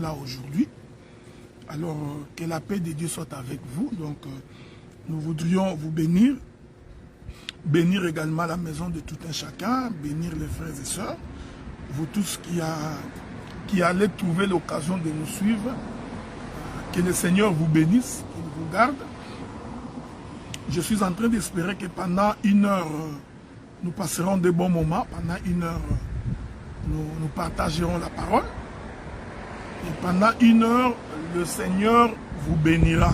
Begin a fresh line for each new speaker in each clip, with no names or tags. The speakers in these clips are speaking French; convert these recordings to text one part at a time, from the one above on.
là aujourd'hui. Alors, que la paix de Dieu soit avec vous. Donc, nous voudrions vous bénir. Bénir également la maison de tout un chacun. Bénir les frères et sœurs. Vous tous qui allez trouver l'occasion de nous suivre. Que le Seigneur vous bénisse, qu'il vous garde. Je suis en train d'espérer que pendant une heure, nous passerons de bons moments. Pendant une heure, nous partagerons la parole. Et pendant une heure, le Seigneur vous bénira.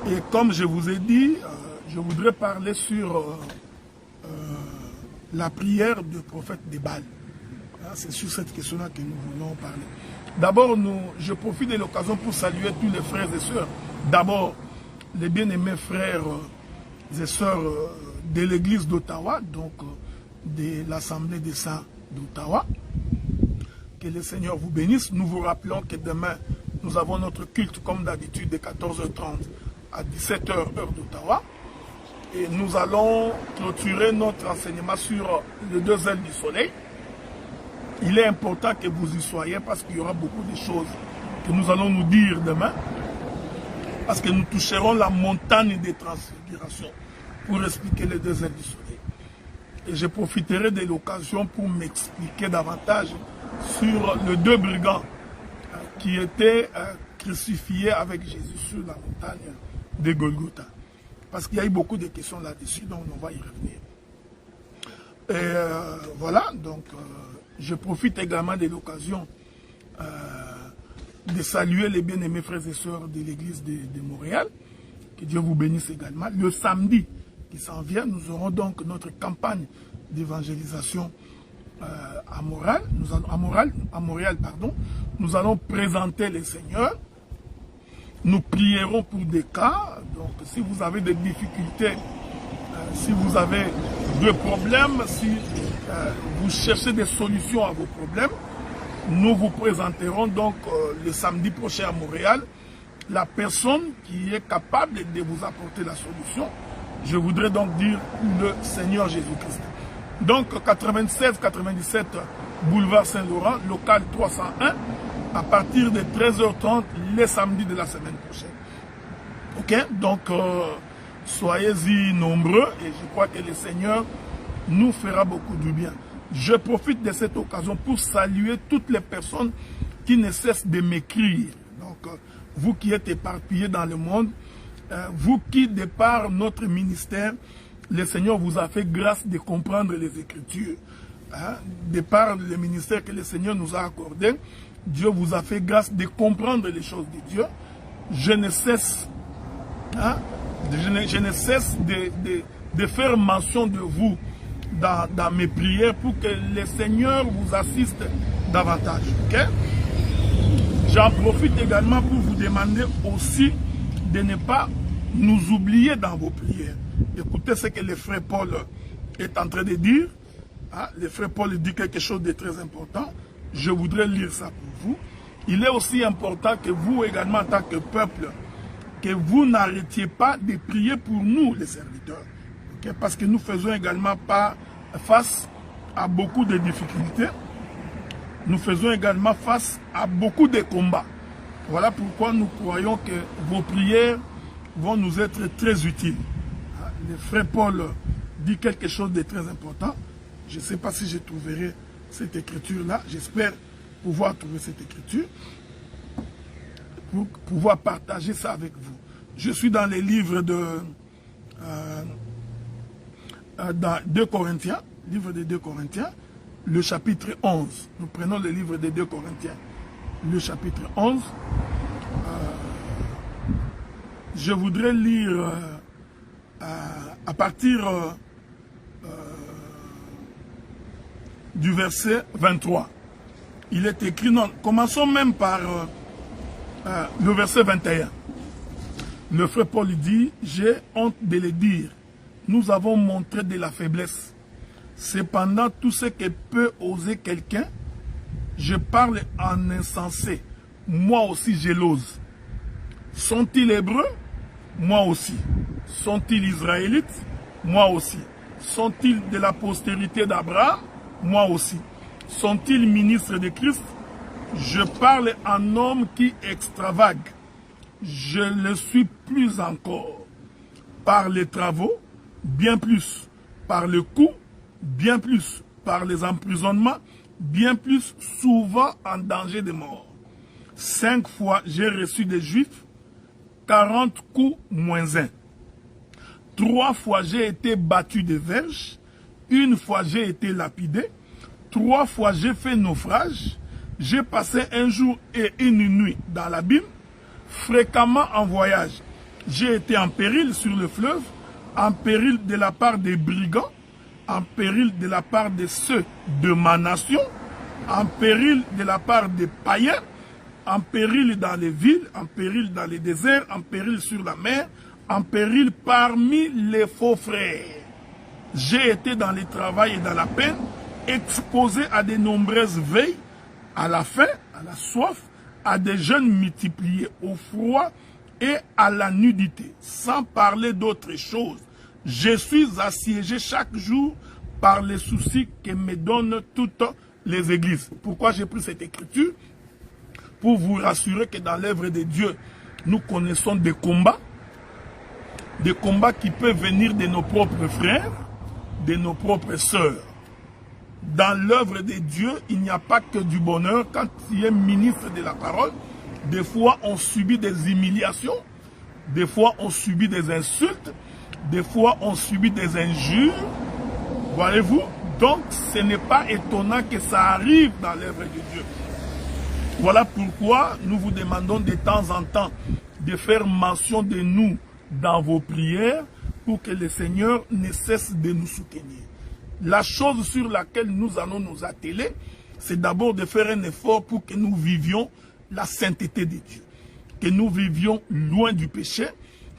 Et comme je vous ai dit, je voudrais parler sur la prière du prophète de Baal. C'est sur cette question-là que nous voulons parler. D'abord, je profite de l'occasion pour saluer tous les frères et sœurs. D'abord, les bien-aimés frères et sœurs de l'église d'Ottawa, donc de l'Assemblée des Saints d'Ottawa. Que le Seigneur vous bénisse. Nous vous rappelons que demain, nous avons notre culte comme d'habitude de 14h30 à 17h heure d'Ottawa. Et nous allons clôturer notre enseignement sur les deux ailes du soleil. Il est important que vous y soyez parce qu'il y aura beaucoup de choses que nous allons nous dire demain. Parce que nous toucherons la montagne des transfigurations pour expliquer les deux ailes du soleil. Et je profiterai de l'occasion pour m'expliquer davantage sur les deux brigands qui étaient crucifiés avec Jésus sur la montagne de Golgotha. Parce qu'il y a eu beaucoup de questions là-dessus, donc on va y revenir. Et voilà, donc je profite également de l'occasion de saluer les bien-aimés frères et sœurs de l'église de Montréal. Que Dieu vous bénisse également. Le samedi qui s'en vient, nous aurons donc notre campagne d'évangélisation à Montréal. Nous allons présenter les seigneurs. Nous prierons pour des cas. Donc si vous avez des difficultés, si vous avez des problèmes, si vous cherchez des solutions à vos problèmes, nous vous présenterons donc le samedi prochain à Montréal la personne qui est capable de vous apporter la solution. Je voudrais donc dire le Seigneur Jésus-Christ. Donc 96-97 boulevard Saint-Laurent, local 301, à partir de 13h30 les samedis de la semaine prochaine. Ok, donc soyez-y nombreux et je crois que le Seigneur nous fera beaucoup du bien. Je profite de cette occasion pour saluer toutes les personnes qui ne cessent de m'écrire. Donc vous qui êtes éparpillés dans le monde, vous qui, de par notre ministère, le Seigneur vous a fait grâce de comprendre les Écritures. De par le ministère que le Seigneur nous a accordé, Dieu vous a fait grâce de comprendre les choses de Dieu. Je ne cesse, de faire mention de vous dans mes prières pour que le Seigneur vous assiste davantage. Okay? J'en profite également pour vous demander aussi de ne pas nous oublier dans vos prières. Écoutez ce que le frère Paul est en train de dire. Le frère Paul dit quelque chose de très important. Je voudrais lire ça pour vous. Il est aussi important que vous également en tant que peuple, que vous n'arrêtiez pas de prier pour nous les serviteurs. Okay? Parce que nous faisons également face à beaucoup de difficultés. Nous faisons également face à beaucoup de combats. Voilà pourquoi nous croyons que vos prières vont nous être très utiles. Le frère Paul dit quelque chose de très important. Je ne sais pas si je trouverai cette écriture-là. J'espère pouvoir trouver cette écriture pour pouvoir partager ça avec vous. Je suis dans les livres de dans 2 Corinthiens, livre de 2 Corinthiens, le chapitre 11. Nous prenons le livre de 2 Corinthiens, le chapitre 11. Je voudrais lire à partir du verset 23. Il est écrit, non, commençons même par le verset 21. Le frère Paul dit, j'ai honte de le dire, nous avons montré de la faiblesse. Cependant, tout ce que peut oser quelqu'un, je parle en insensé. Moi aussi, je l'ose. Sont-ils hébreux? Moi aussi. Sont-ils israélites? Moi aussi. Sont-ils de la postérité d'Abraham? Moi aussi. Sont-ils ministres de Christ? Je parle en homme qui extravague. Je le suis plus encore. Par les travaux, bien plus. Par le coup, bien plus. Par les emprisonnements, bien plus, souvent en danger de mort. 5 fois j'ai reçu des Juifs, 40 coups moins 1. 3 fois j'ai été battu de verges, 1 fois j'ai été lapidé, 3 fois j'ai fait naufrage, j'ai passé un jour et une nuit dans l'abîme, fréquemment en voyage. J'ai été en péril sur le fleuve, en péril de la part des brigands, en péril de la part de ceux de ma nation, en péril de la part des païens, en péril dans les villes, en péril dans les déserts, en péril sur la mer, en péril parmi les faux frères. J'ai été dans le travail et dans la peine, exposé à de nombreuses veilles, à la faim, à la soif, à des jeûnes multipliés, au froid et à la nudité, sans parler d'autre chose. Je suis assiégé chaque jour par les soucis que me donnent toutes les églises. Pourquoi j'ai pris cette écriture? Pour vous rassurer que dans l'œuvre de Dieu, nous connaissons des combats qui peuvent venir de nos propres frères, de nos propres sœurs. Dans l'œuvre de Dieu, il n'y a pas que du bonheur. Quand tu es ministre de la parole, des fois on subit des humiliations, des fois on subit des insultes, des fois on subit des injures. Voyez-vous? Donc ce n'est pas étonnant que ça arrive dans l'œuvre de Dieu. Voilà pourquoi nous vous demandons de temps en temps de faire mention de nous dans vos prières pour que le Seigneur ne cesse de nous soutenir. La chose sur laquelle nous allons nous atteler, c'est d'abord de faire un effort pour que nous vivions la sainteté de Dieu, que nous vivions loin du péché,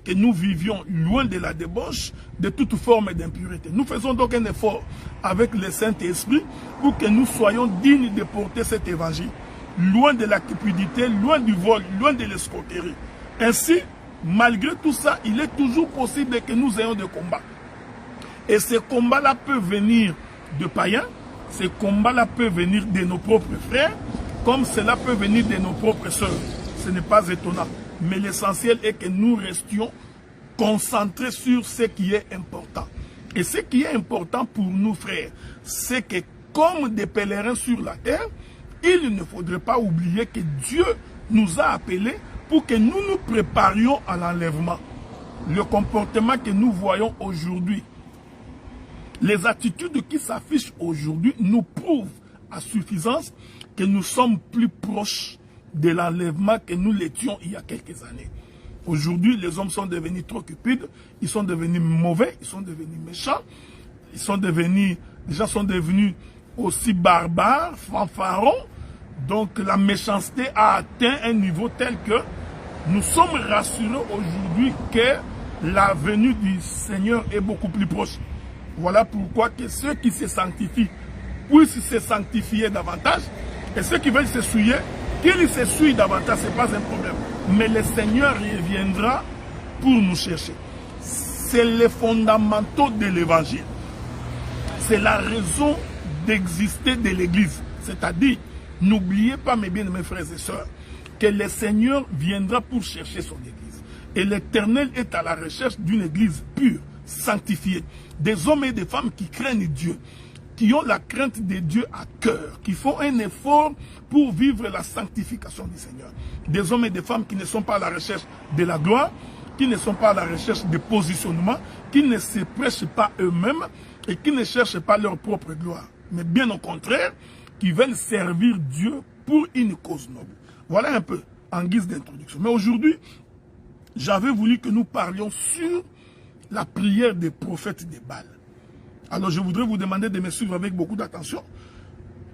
que nous vivions loin de la débauche, de toute forme d'impureté. Nous faisons donc un effort avec le Saint-Esprit pour que nous soyons dignes de porter cet évangile, loin de la cupidité, loin du vol, loin de l'escroquerie. Ainsi, malgré tout ça, il est toujours possible que nous ayons des combats. Et ces combats-là peuvent venir de païens, ces combats-là peuvent venir de nos propres frères, comme cela peut venir de nos propres sœurs. Ce n'est pas étonnant. Mais l'essentiel est que nous restions concentrés sur ce qui est important. Et ce qui est important pour nous, frères, c'est que comme des pèlerins sur la terre, il ne faudrait pas oublier que Dieu nous a appelés pour que nous nous préparions à l'enlèvement. Le comportement que nous voyons aujourd'hui, les attitudes qui s'affichent aujourd'hui nous prouvent à suffisance que nous sommes plus proches de l'enlèvement que nous l'étions il y a quelques années. Aujourd'hui, les hommes sont devenus trop cupides, ils sont devenus mauvais, ils sont devenus méchants, ils sont devenus, les gens sont devenus aussi barbares, fanfarons. Donc la méchanceté a atteint un niveau tel que nous sommes rassurés aujourd'hui que la venue du Seigneur est beaucoup plus proche. Voilà pourquoi que ceux qui se sanctifient puissent se sanctifier davantage et ceux qui veulent se souiller, qu'ils se souillent davantage, ce n'est pas un problème. Mais le Seigneur reviendra pour nous chercher. C'est les fondamentaux de l'évangile. C'est la raison d'exister de l'église. C'est-à-dire, n'oubliez pas, mes bien-aimés frères et sœurs, que le Seigneur viendra pour chercher son église. Et l'Éternel est à la recherche d'une église pure, sanctifiée. Des hommes et des femmes qui craignent Dieu, qui ont la crainte de Dieu à cœur, qui font un effort pour vivre la sanctification du Seigneur. Des hommes et des femmes qui ne sont pas à la recherche de la gloire, qui ne sont pas à la recherche de positionnement, qui ne se prêchent pas eux-mêmes et qui ne cherchent pas leur propre gloire. Mais bien au contraire, qui veulent servir Dieu pour une cause noble. Voilà un peu en guise d'introduction. Mais aujourd'hui, j'avais voulu que nous parlions sur la prière des prophètes de Baal. Alors je voudrais vous demander de me suivre avec beaucoup d'attention,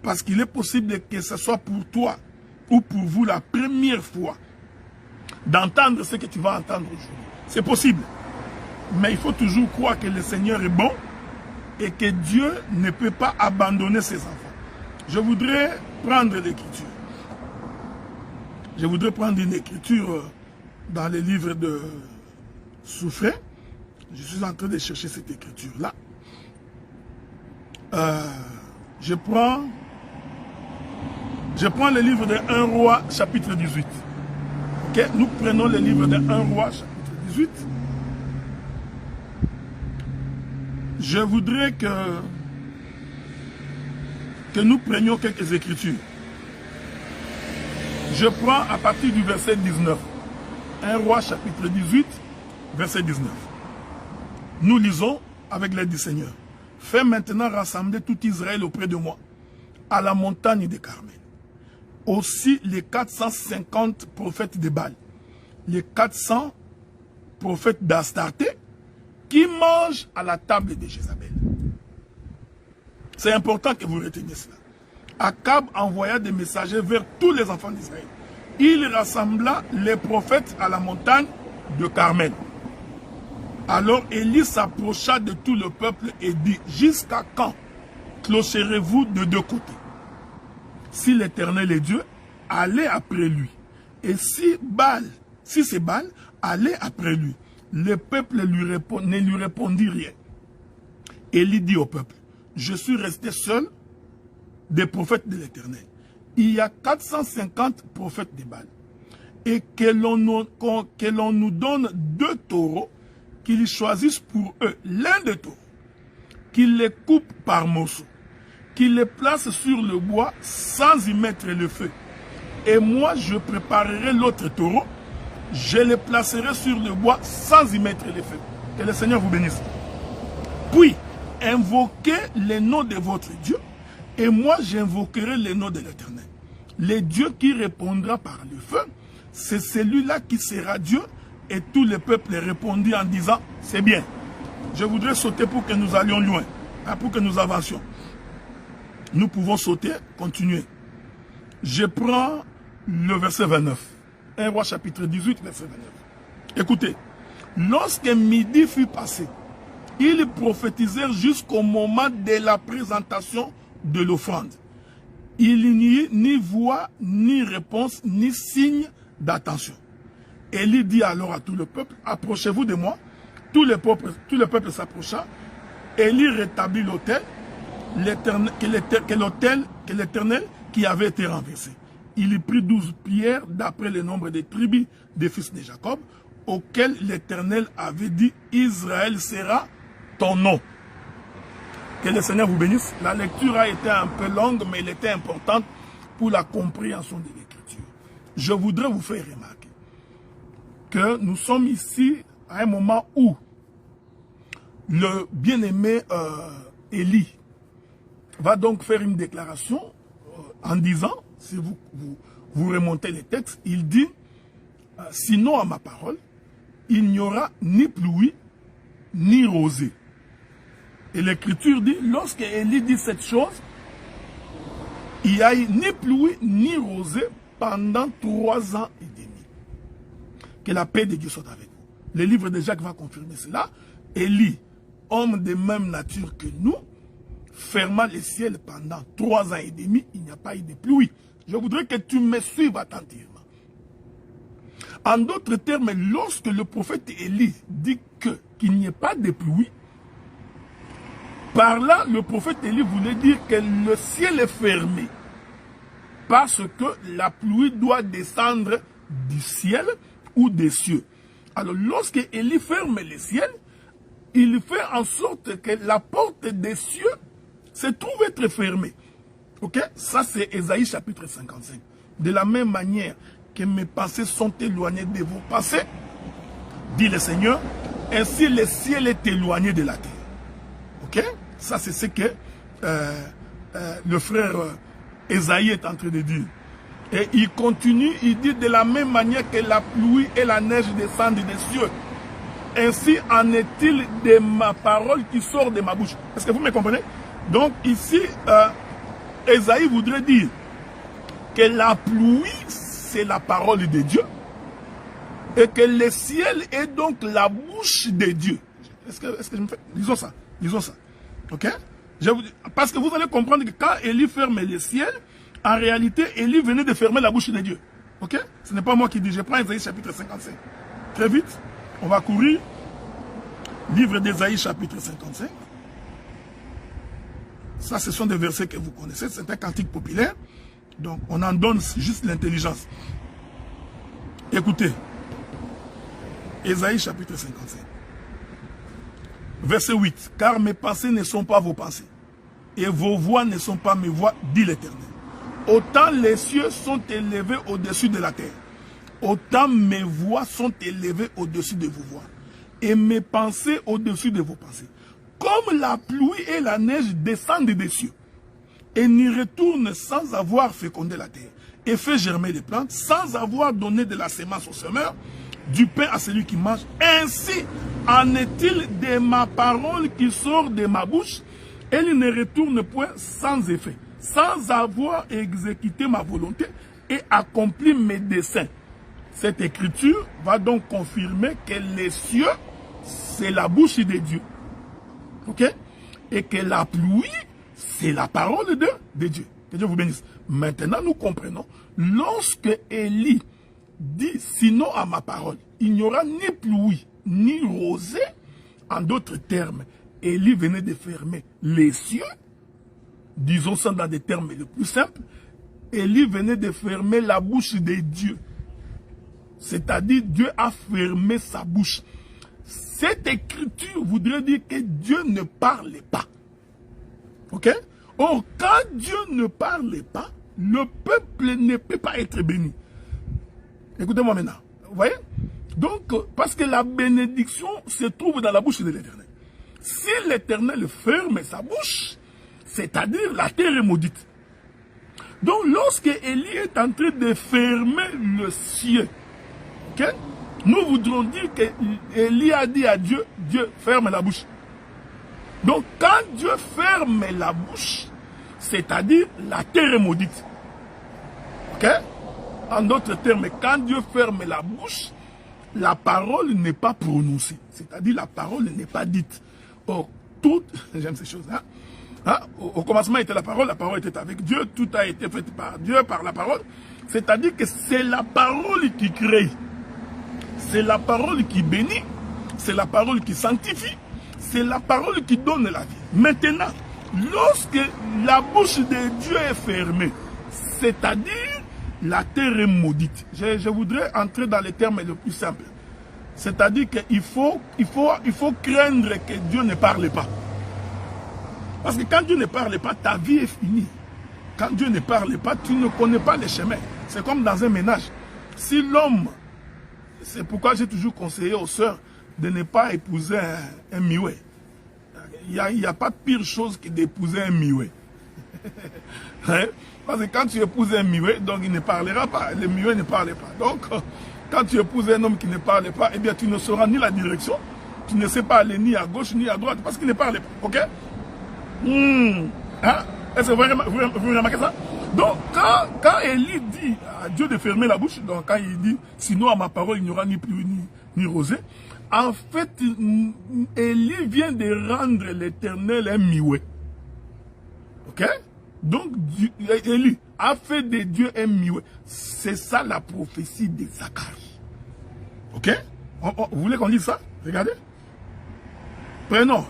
parce qu'il est possible que ce soit pour toi ou pour vous la première fois d'entendre ce que tu vas entendre aujourd'hui. C'est possible. Mais il faut toujours croire que le Seigneur est bon et que Dieu ne peut pas abandonner ses enfants. Je voudrais prendre l'écriture. Je voudrais prendre une écriture dans les livres de Souffret. Je suis en train de chercher cette écriture-là. Je prends Je prends le livre de 1 Roi, chapitre 18. Okay? Nous prenons le livre de 1 Roi, chapitre 18. Je voudrais que nous prenions quelques écritures. Je prends à partir du verset 19. 1 Roi, chapitre 18, verset 19. Nous lisons avec l'aide du Seigneur. Fais maintenant rassembler tout Israël auprès de moi, à la montagne de Carmel. Aussi les 450 prophètes de Baal, les 400 prophètes d'Astarté, qui mangent à la table de Jézabel. C'est important que vous reteniez cela. Akab envoya des messagers vers tous les enfants d'Israël. Il rassembla les prophètes à la montagne de Carmel. Alors Élie s'approcha de tout le peuple et dit, jusqu'à quand clocherez-vous de deux côtés? Si l'Éternel est Dieu, allez après lui. Et si c'est Baal, allez après lui. Le peuple ne lui répondit rien. Élie dit au peuple, je suis resté seul des prophètes de l'Éternel. Il y a 450 prophètes de Baal. Et que l'on nous donne 2 taureaux, qu'ils choisissent pour eux l'un des taureaux, qu'ils les coupent par morceaux, qu'ils les placent sur le bois sans y mettre le feu. Et moi, je préparerai l'autre taureau, je les placerai sur le bois sans y mettre le feu. Que le Seigneur vous bénisse. Puis, invoquez le nom de votre Dieu, et moi, j'invoquerai le nom de l'Éternel. Le Dieu qui répondra par le feu, c'est celui-là qui sera Dieu. Et tout le peuple répondit en disant, c'est bien. Je voudrais sauter pour que nous allions loin, pour que nous avancions. Nous pouvons sauter, continuer. Je prends le verset 29. 1 Roi chapitre 18, verset 29. Écoutez, lorsque midi fut passé, ils prophétisèrent jusqu'au moment de la présentation de l'offrande. Il n'y eut ni voix, ni réponse, ni signe d'attention. Élie dit alors à tout le peuple, approchez-vous de moi. Tout le peuple s'approcha. Élie rétablit l'autel, que l'Éternel qui avait été renversé. Il y prit 12 pierres d'après le nombre des tribus des fils de Jacob, auxquelles l'Éternel avait dit, Israël sera ton nom. Que le Seigneur vous bénisse. La lecture a été un peu longue, mais elle était importante pour la compréhension de l'Écriture. Je voudrais vous faire remarquer que nous sommes ici à un moment où le bien-aimé Élie va donc faire une déclaration en disant, si vous remontez les textes, il dit, sinon à ma parole, il n'y aura ni pluie, ni rosée. Et l'Écriture dit, lorsque Élie dit cette chose, il n'y a eu ni pluie, ni rosée pendant 3 ans et demi. Que la paix de Dieu soit avec vous. Le livre de Jacques va confirmer cela. Élie, homme de même nature que nous, ferma le ciel pendant 3 ans et demi, il n'y a pas eu de pluie. Je voudrais que tu me suives attentivement. En d'autres termes, lorsque le prophète Élie dit qu'il n'y ait pas de pluie, par là, le prophète Élie voulait dire que le ciel est fermé. Parce que la pluie doit descendre du ciel ou des cieux. Alors, lorsque Élie ferme les ciels, il fait en sorte que la porte des cieux se trouve être fermée. Ok? Ça, c'est Ésaïe chapitre 55. De la même manière que mes pensées sont éloignées de vos pensées, dit le Seigneur, ainsi le ciel est éloigné de la terre. Ok? Ça, c'est ce que le frère Ésaïe est en train de dire. Et il continue, il dit de la même manière que la pluie et la neige descendent des cieux. Ainsi en est-il de ma parole qui sort de ma bouche. Est-ce que vous me comprenez? Donc ici, Ésaïe voudrait dire que la pluie, c'est la parole de Dieu. Et que le ciel est donc la bouche de Dieu. Est-ce que je me fais... Lisons ça. Lisons ça. Ok? Parce que vous allez comprendre que quand Élie ferme le ciel, en réalité, Élie venait de fermer la bouche de Dieu. Ok? Ce n'est pas moi qui dis. Je prends Ésaïe chapitre 55. Très vite, on va courir. Livre d'Ésaïe chapitre 55. Ça, ce sont des versets que vous connaissez. C'est un cantique populaire. Donc, on en donne juste l'intelligence. Écoutez, Ésaïe chapitre 55, verset 8. Car mes pensées ne sont pas vos pensées, et vos voix ne sont pas mes voix, dit l'Éternel. Autant les cieux sont élevés au-dessus de la terre, autant mes voix sont élevées au-dessus de vos voix, et mes pensées au-dessus de vos pensées. Comme la pluie et la neige descendent des cieux, et n'y retournent sans avoir fécondé la terre, et fait germer les plantes, sans avoir donné de la sémence au semeur, du pain à celui qui mange. Ainsi en est-il de ma parole qui sort de ma bouche, elle ne retourne point sans effet, sans avoir exécuté ma volonté et accompli mes desseins. Cette écriture va donc confirmer que les cieux, c'est la bouche de Dieu. Ok? Et que la pluie, c'est la parole de Dieu. Que Dieu vous bénisse. Maintenant, nous comprenons, lorsque Élie dit, sinon à ma parole, il n'y aura ni pluie, ni rosée, en d'autres termes, Élie venait de fermer les cieux, disons ça dans des termes les plus simples, Élie venait de fermer la bouche de Dieu. C'est-à-dire, Dieu a fermé sa bouche. Cette écriture voudrait dire que Dieu ne parlait pas. Ok? Or, quand Dieu ne parlait pas, le peuple ne peut pas être béni. Écoutez-moi maintenant. Vous voyez? Donc, parce que la bénédiction se trouve dans la bouche de l'Éternel. Si l'Éternel ferme sa bouche, c'est-à-dire la terre est maudite. Donc, lorsque Élie est en train de fermer le ciel, okay, nous voudrons dire que Élie a dit à Dieu, Dieu ferme la bouche. Donc, quand Dieu ferme la bouche, c'est-à-dire la terre est maudite. Ok? En d'autres termes, quand Dieu ferme la bouche, la parole n'est pas prononcée. C'est-à-dire la parole n'est pas dite. Or, tout, j'aime ces choses, hein? Au commencement était la parole était avec Dieu, tout a été fait par Dieu, par la parole. C'est-à-dire que c'est la parole qui crée. C'est la parole qui bénit. C'est la parole qui sanctifie. C'est la parole qui donne la vie. Maintenant, lorsque la bouche de Dieu est fermée, c'est-à-dire la terre est maudite. Je voudrais entrer dans les termes les plus simples. C'est-à-dire qu'il faut craindre que Dieu ne parle pas. Parce que quand Dieu ne parle pas, ta vie est finie. Quand Dieu ne parle pas, tu ne connais pas les chemins. C'est comme dans un ménage. Si l'homme, c'est pourquoi j'ai toujours conseillé aux sœurs de ne pas épouser un mioué. Il n'y a pas de pire chose que d'épouser un mioué. Hein? Parce que quand tu épouses un mioué, donc il ne parlera pas. Le mioué ne parle pas. Donc, quand tu épouses un homme qui ne parle pas, eh bien tu ne sauras ni la direction, tu ne sais pas aller ni à gauche ni à droite, parce qu'il ne parle pas. Ok? Hein? Est-ce que vous remarquez ça? Donc, quand Élie dit à Dieu de fermer la bouche, donc quand il dit, sinon à ma parole, il n'y aura ni pluie ni rosée, en fait, Élie vient de rendre l'Éternel un mioué. Ok? Donc, Élie a fait de Dieu un mioué. C'est ça la prophétie de Zacharie. Ok? Vous voulez qu'on dise ça? Regardez. Prenons.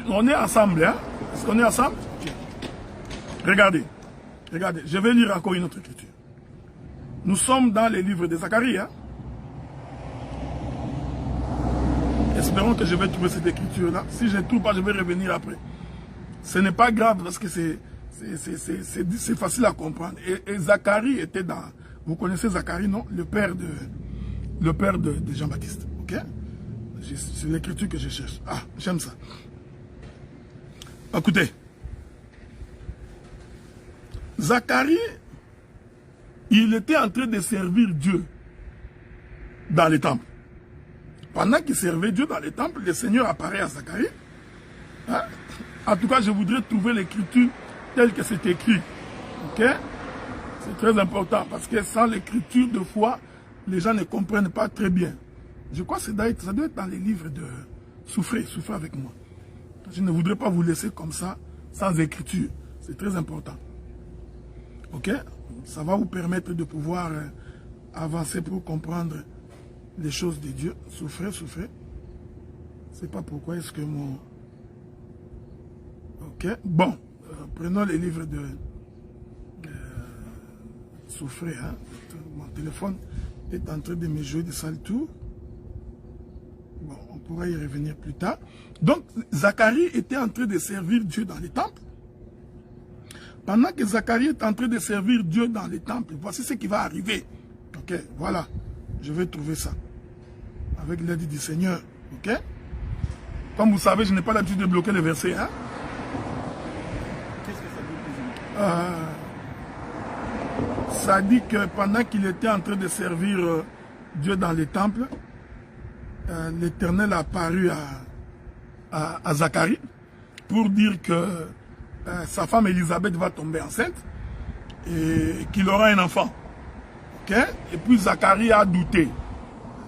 On est ensemble, hein? Est-ce qu'on est ensemble? Regardez. Regardez. Je vais lire encore une autre écriture. Nous sommes dans les livres de Zacharie, hein? Espérons que je vais trouver cette écriture-là. Si je ne trouve pas, je vais revenir après. Ce n'est pas grave parce que c'est facile à comprendre. Et Zacharie était dans... Vous connaissez Zacharie, non? Le père de Jean-Baptiste. Ok? C'est l'écriture que je cherche. Ah, j'aime ça. Écoutez. Zacharie, il était en train de servir Dieu dans les temples. Pendant qu'il servait Dieu dans les temples, le Seigneur apparaît à Zacharie. Hein? En tout cas, je voudrais trouver l'écriture telle que c'est écrit. Ok? C'est très important parce que sans l'écriture de foi, les gens ne comprennent pas très bien. Je crois que ça doit être dans les livres de Souffrez avec moi. Je ne voudrais pas vous laisser comme ça, sans écriture. C'est très important. Ok? Ça va vous permettre de pouvoir avancer pour comprendre les choses de Dieu. Souffrez. C'est pas pourquoi est-ce que mon... Ok? Bon, prenons les livres de souffrez. Hein? Mon téléphone est en train de me jouer de sales tours. Bon, on pourra y revenir plus tard. Donc, Zacharie était en train de servir Dieu dans les temples. Pendant que Zacharie est en train de servir Dieu dans les temples, voici ce qui va arriver. Ok, voilà. Je vais trouver ça. Avec l'aide du Seigneur. Ok? Comme vous savez, je n'ai pas l'habitude de bloquer les versets. Hein?
Qu'est-ce que ça dit?
Ça dit que pendant qu'il était en train de servir Dieu dans les temples, l'Éternel a apparu à Zacharie pour dire que sa femme Élisabeth va tomber enceinte et qu'il aura un enfant. Okay? Et puis Zacharie a douté.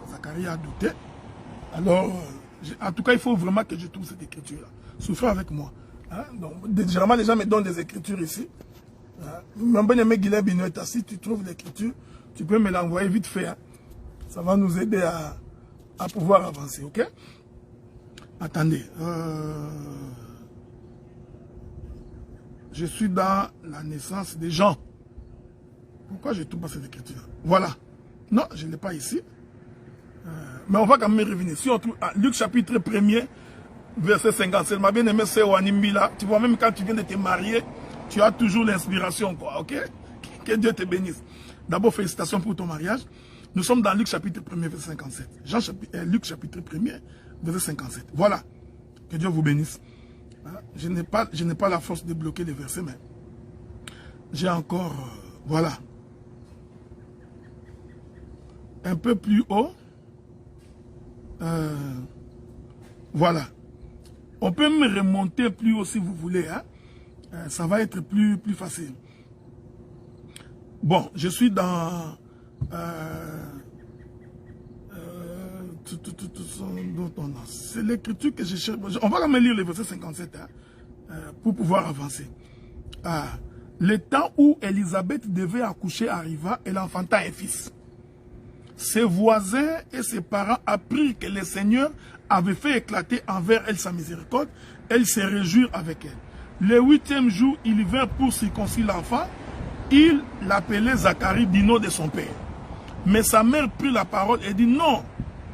Zacharie a douté. Alors, en tout cas, il faut vraiment que je trouve cette écriture-là. Souffrez avec moi. Hein? Donc, généralement, les gens me donnent des écritures ici. Mon bien-aimé Guilhem Binoeta, si tu trouves l'écriture, tu peux me l'envoyer vite fait. Hein? Ça va nous aider à pouvoir avancer, ok? Attendez. Je suis dans la naissance des gens. Pourquoi je ne trouve pas cette écriture? Voilà. Non, je ne l'ai pas ici. Mais on va quand même revenir. Si on trouve Luc chapitre 1er, verset 57, ma bien-aimée c'est Wanimbi tu vois, même quand tu viens de te marier, tu as toujours l'inspiration, quoi, ok? Que Dieu te bénisse. D'abord, félicitations pour ton mariage. Nous sommes dans Luc chapitre 1er, verset 57. Luc chapitre 1er, verset 57. Voilà. Que Dieu vous bénisse. Je n'ai pas la force de bloquer les versets, mais j'ai encore... voilà. Un peu plus haut. Voilà. On peut me remonter plus haut si vous voulez. Hein? Ça va être plus facile. Bon, je suis dans... c'est l'écriture que je cherche. On va quand même lire le verset 57 hein, pour pouvoir avancer. Le temps où Élisabeth devait accoucher arriva et l'enfanta un fils. Ses voisins et ses parents apprirent que le Seigneur avait fait éclater envers elle sa miséricorde. Elle se réjouit avec elle. Le 8e jour, il vint pour circoncire l'enfant. Il l'appelait Zacharie du nom de son père. Mais sa mère prit la parole et dit non,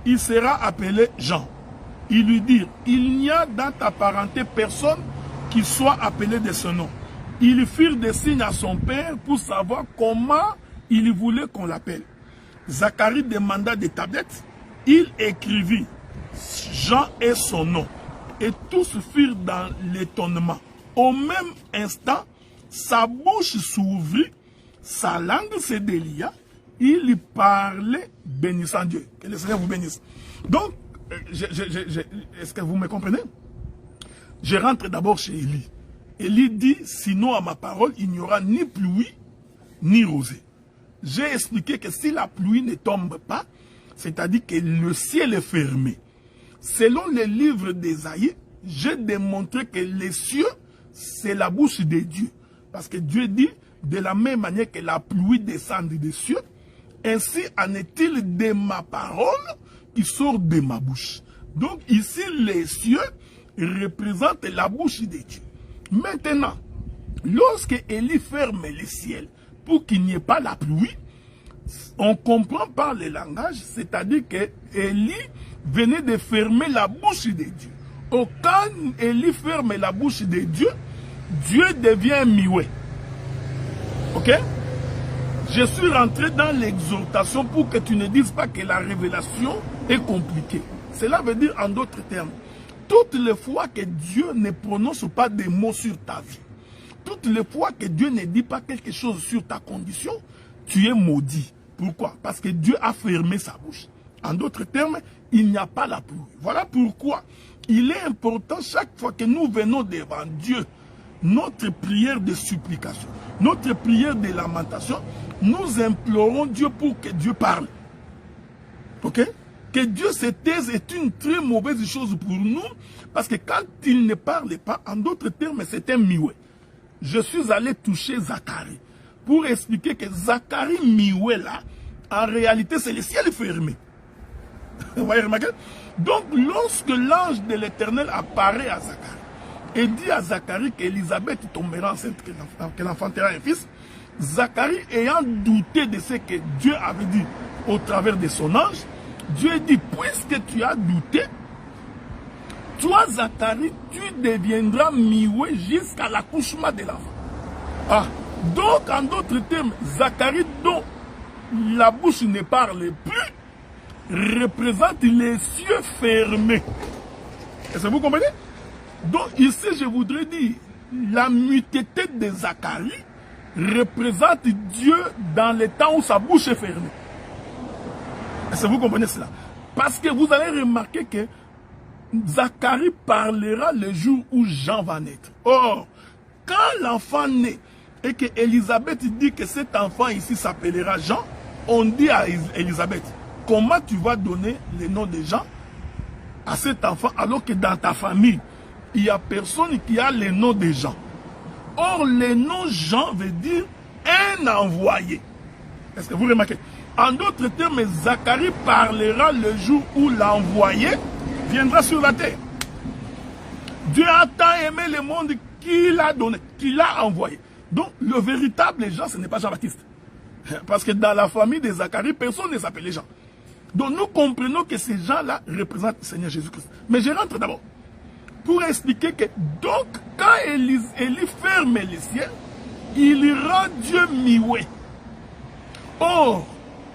il sera appelé Jean. Ils lui dirent, il n'y a dans ta parenté personne qui soit appelé de ce nom. Ils firent des signes à son père pour savoir comment il voulait qu'on l'appelle. Zacharie demanda des tablettes, il écrivit Jean est son nom. Et tous firent dans l'étonnement. Au même instant, sa bouche s'ouvrit, sa langue se délia, il parlait bénissant Dieu. Que le Seigneur vous bénisse. Donc, est-ce que vous me comprenez? Je rentre d'abord chez Élie. Élie dit, sinon à ma parole, il n'y aura ni pluie, ni rosée. J'ai expliqué que si la pluie ne tombe pas, c'est-à-dire que le ciel est fermé. Selon le livre d'Ésaïe, j'ai démontré que les cieux, c'est la bouche de Dieu. Parce que Dieu dit, de la même manière que la pluie descend des cieux, ainsi en est-il de ma parole qui sort de ma bouche. Donc ici, les cieux représentent la bouche de Dieu. Maintenant, lorsque Élie ferme le ciel pour qu'il n'y ait pas la pluie, on comprend par le langage, c'est-à-dire que Élie venait de fermer la bouche de Dieu. Au quand Élie ferme la bouche de Dieu, Dieu devient muet. Ok? Je suis rentré dans l'exhortation pour que tu ne dises pas que la révélation est compliquée. Cela veut dire en d'autres termes, toutes les fois que Dieu ne prononce pas des mots sur ta vie, toutes les fois que Dieu ne dit pas quelque chose sur ta condition, tu es maudit. Pourquoi? Parce que Dieu a fermé sa bouche. En d'autres termes, il n'y a pas la pluie. Voilà pourquoi il est important chaque fois que nous venons devant Dieu, notre prière de supplication, notre prière de lamentation, nous implorons Dieu pour que Dieu parle. Ok? Que Dieu se taise est une très mauvaise chose pour nous, parce que quand il ne parle pas, en d'autres termes, c'est un muet. Je suis allé toucher Zacharie pour expliquer que Zacharie muet là, en réalité, c'est le ciel fermé. Vous voyez, remarquez? Donc, lorsque l'ange de l'Éternel apparaît à Zacharie et dit à Zacharie qu'Élisabeth tombera enceinte, qu'elle enfantera un fils, Zacharie ayant douté de ce que Dieu avait dit au travers de son ange, Dieu dit, puisque tu as douté, toi, Zacharie, tu deviendras mioué jusqu'à l'accouchement de l'enfant. Ah, donc, en d'autres termes, Zacharie, dont la bouche ne parle plus, représente les cieux fermés. Est-ce que vous comprenez? Donc, ici, je voudrais dire, la mutété de Zacharie représente Dieu dans le temps où sa bouche est fermée. Est-ce que vous comprenez cela? Parce que vous allez remarquer que Zacharie parlera le jour où Jean va naître. Or, quand l'enfant naît et que Élisabeth dit que cet enfant ici s'appellera Jean, on dit à Élisabeth, comment tu vas donner le nom de Jean à cet enfant alors que dans ta famille, il n'y a personne qui a le nom de Jean. Or, le nom Jean veut dire un envoyé. Est-ce que vous remarquez? En d'autres termes, Zacharie parlera le jour où l'envoyé viendra sur la terre. Dieu a tant aimé le monde qu'il a donné, qu'il a envoyé. Donc, le véritable Jean, ce n'est pas Jean-Baptiste. Parce que dans la famille de Zacharie, personne ne s'appelait Jean. Donc, nous comprenons que ces gens-là représentent le Seigneur Jésus-Christ. Mais je rentre d'abord pour expliquer que, donc, quand Élie ferme les ciels, il rend Dieu mioué. Or,